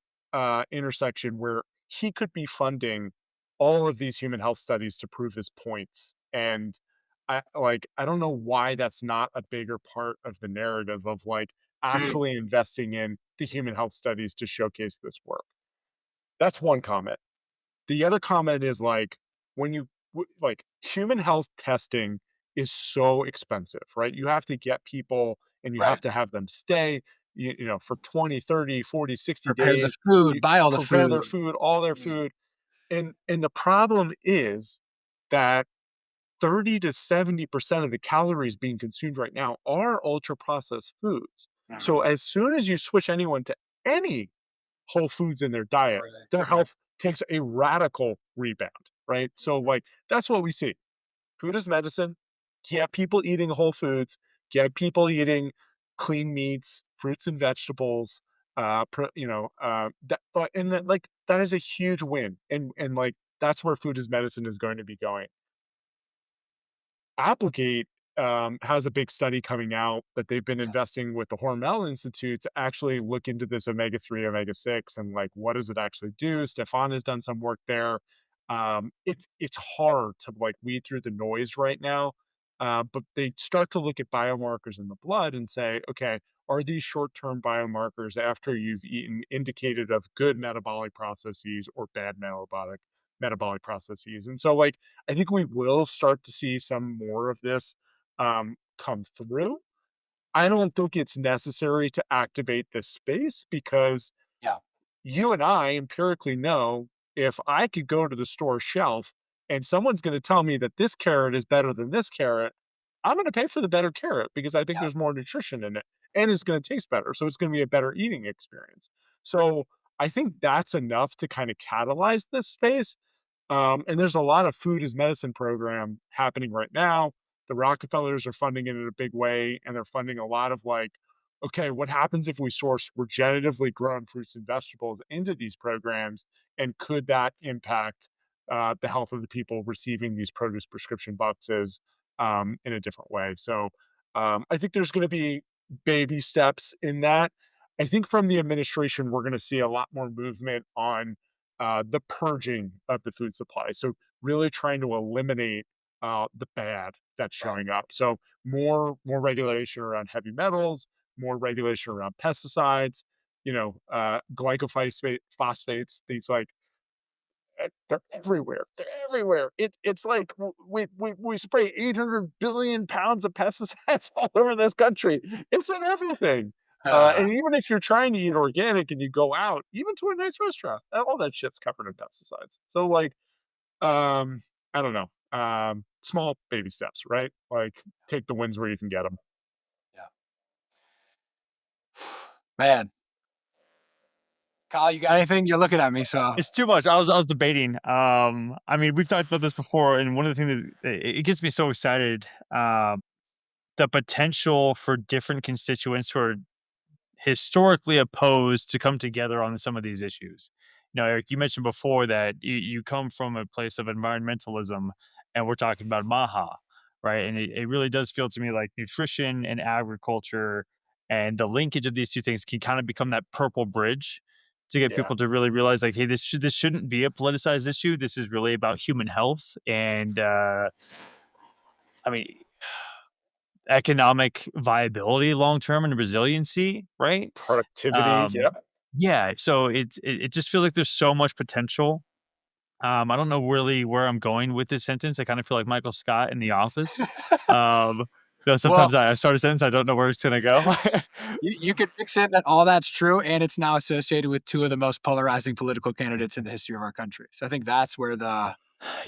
intersection where he could be funding all of these human health studies to prove his points. And I don't know why that's not a bigger part of the narrative of like Mm. actually investing in the human health studies to showcase this work. That's one comment. The other comment is like when like human health testing is so expensive, right? You have to get people and you have Right. to have them stay, for 20, 30, 40, 60 Prepare the days. food, You buy all the prepare their food. food, all their Mm. food. And the problem is that 30 to 70% of the calories being consumed right now are ultra processed foods. So Mhm. as soon as you switch anyone to any whole foods in their diet, Right. their Right. health takes a radical rebound, right? So, like, that's what we see. Food is medicine. Get people eating whole foods, get people eating clean meats, fruits and vegetables. And that like that is a huge win, and like that's where food is medicine is going to be going. Applegate has a big study coming out that they've been Yeah. investing with the Hormel Institute to actually look into this omega-3, omega-6, and like what does it actually do. Stefan has done some work there. It's hard to like weed through the noise right now, but they start to look at biomarkers in the blood and say, okay, are these short-term biomarkers after you've eaten indicated of good metabolic processes or bad metabolic processes? And so like I think we will start to see some more of this come through. I don't think it's necessary to activate this space because Yeah. you and I empirically know if I could go to the store shelf and someone's going to tell me that this carrot is better than this carrot, I'm going to pay for the better carrot because I think Yeah. there's more nutrition in it and it's going to taste better. So it's going to be a better eating experience. So I think that's enough to kind of catalyze this space. And there's a lot of food as medicine program happening right now. The Rockefellers are funding it in a big way, and they're funding a lot of like, okay, what happens if we source regeneratively grown fruits and vegetables into these programs, and could that impact the health of the people receiving these produce prescription boxes in a different way? So I think there's going to be baby steps in that. I think from the administration, we're going to see a lot more movement on the purging of the food supply. So really trying to eliminate the bad that's Right. showing up. So more regulation around heavy metals, more regulation around pesticides, glycophosphate phosphates, things like they're everywhere. They're everywhere. It's like we spray 800 billion pounds of pesticides all over this country. It's in everything. Uh, And even if you're trying to eat organic and you go out, even to a nice restaurant, all that shit's covered in pesticides. So like, I don't know, small baby steps, right? Like take the wins where you can get them. yeah. Man, Kyle, you got anything? You're looking at me, so It's too much. I was debating. I mean, we've talked about this before, and one of the things that it gets me so excited, the potential for different constituents who are historically opposed to come together on some of these issues. Eric, you mentioned before that you come from a place of environmentalism, and we're talking about Maha, right? And it really does feel to me like nutrition and agriculture and the linkage of these two things can kind of become that purple bridge to get Yeah, people to really realize like, hey, this shouldn't be a politicized issue. This is really about human health and I mean economic viability long term and resiliency, right? productivity. Um, Yeah, yeah, so it just feels like there's so much potential. I don't know really where I'm going with this sentence. I kind of feel like Michael Scott in The Office. Um, well, sometimes I start a sentence, I don't know where it's gonna go. you could fix it that all that's true, and it's now associated with two of the most polarizing political candidates in the history of our country. So I think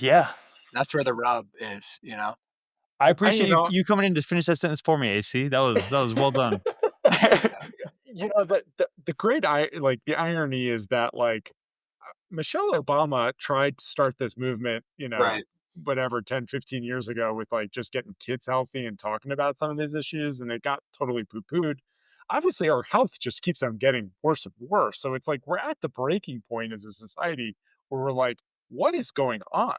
Yeah, that's where the rub is. I I you appreciate you know you coming in to finish that sentence for me, AC. That was well done. Yeah. the great like the irony is that like Michelle Obama tried to start this movement, Right. whatever, 10, 15 years ago with like just getting kids healthy and talking about some of these issues, and it got totally poo pooed. Obviously, our health just keeps on getting worse and worse. So it's like we're at the breaking point as a society where we're like, what is going on?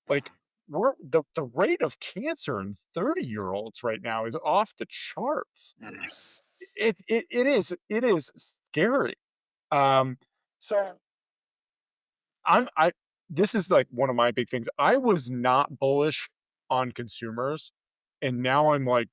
Like, the rate of cancer in 30-year-olds right now is off the charts. Mhm. It is scary. Um, so I this is like one of my big things. I was not bullish on consumers, and now I'm like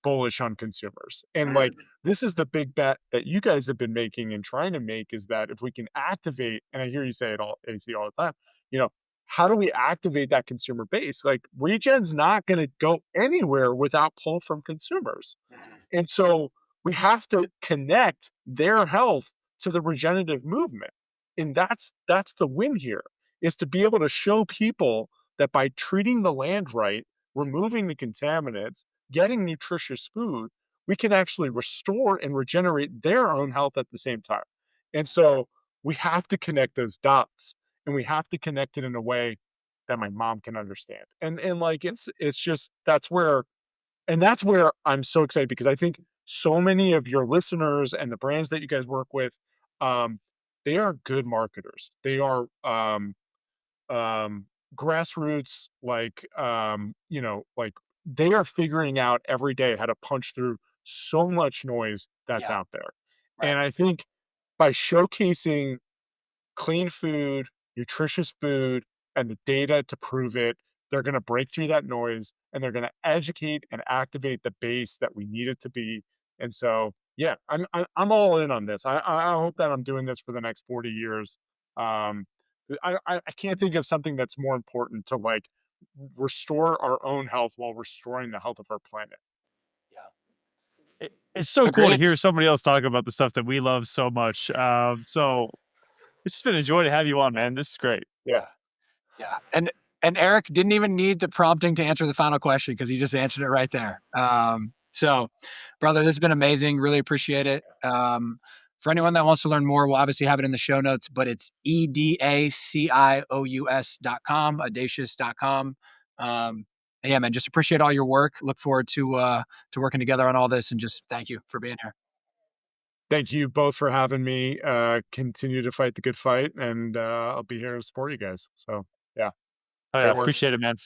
bullish on consumers. And like Mhm. this is the big bet that you guys have been making and trying to make is that if we can activate, and I hear you say it all AC all the time, you know, how do we activate that consumer base? Like Regen's not going to go anywhere without pull from consumers. Mhm. And so we have to connect their health to the regenerative movement. And that's the win here is to be able to show people that by treating the land right, removing the contaminants, getting nutritious food, we can actually restore and regenerate their own health at the same time. And so we have to connect those dots and we have to connect it in a way that my mom can understand. And like it's just that's where I'm so excited because I think so many of your listeners and the brands that you guys work with, um, they are good marketers. They are um, grassroots, like they are figuring out every day how to punch through so much noise that's Yeah. out there. Right. And I think by showcasing clean food, nutritious food, and the data to prove it. They're going to break through that noise and they're going to educate and activate the base that we need it to be. And so, yeah, I'm all in on this. I hope that I'm doing this for the next 40 years. Um, I can't think of something that's more important to like restore our own health while restoring the health of our planet. Yeah. It's so cool to Agreed. hear somebody else talk about the stuff that we love so much. So It's just been a joy to have you on, man. This is great. Yeah. Yeah. And Eric didn't even need the prompting to answer the final question because he just answered it right there. So, brother, this has been amazing. Really appreciate it. For anyone that wants to learn more, we'll obviously have it in the show notes, but it's edacious.com, edacious.com. Yeah, man, just appreciate all your work. Look forward to working together on all this, and just thank you for being here. Thank you both for having me. Continue to fight the good fight, and I'll be here to support you guys. So, yeah, Oh yeah, great work. appreciate it, man.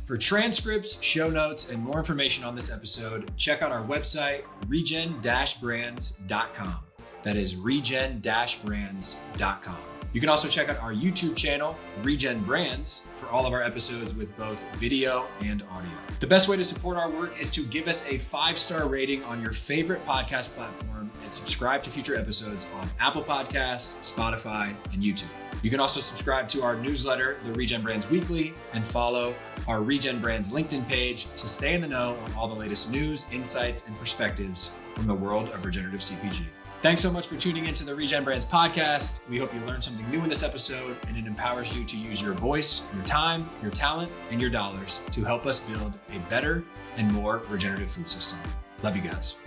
For transcripts, show notes, and more information on this episode, check out our website, regen-brands.com. That is regen-brands.com. You can also check out our YouTube channel, ReGen Brands, for all of our episodes with both video and audio. The best way to support our work is to give us a 5-star rating on your favorite podcast platform and subscribe to future episodes on Apple Podcasts, Spotify, and YouTube. You can also subscribe to our newsletter, the ReGen Brands Weekly, and follow our ReGen Brands LinkedIn page to stay in the know on all the latest news, insights, and perspectives from the world of regenerative CPG. Thanks so much for tuning into the ReGen Brands podcast. We hope you learned something new in this episode, and it empowers you to use your voice, your time, your talent, and your dollars to help us build a better and more regenerative food system. Love you guys.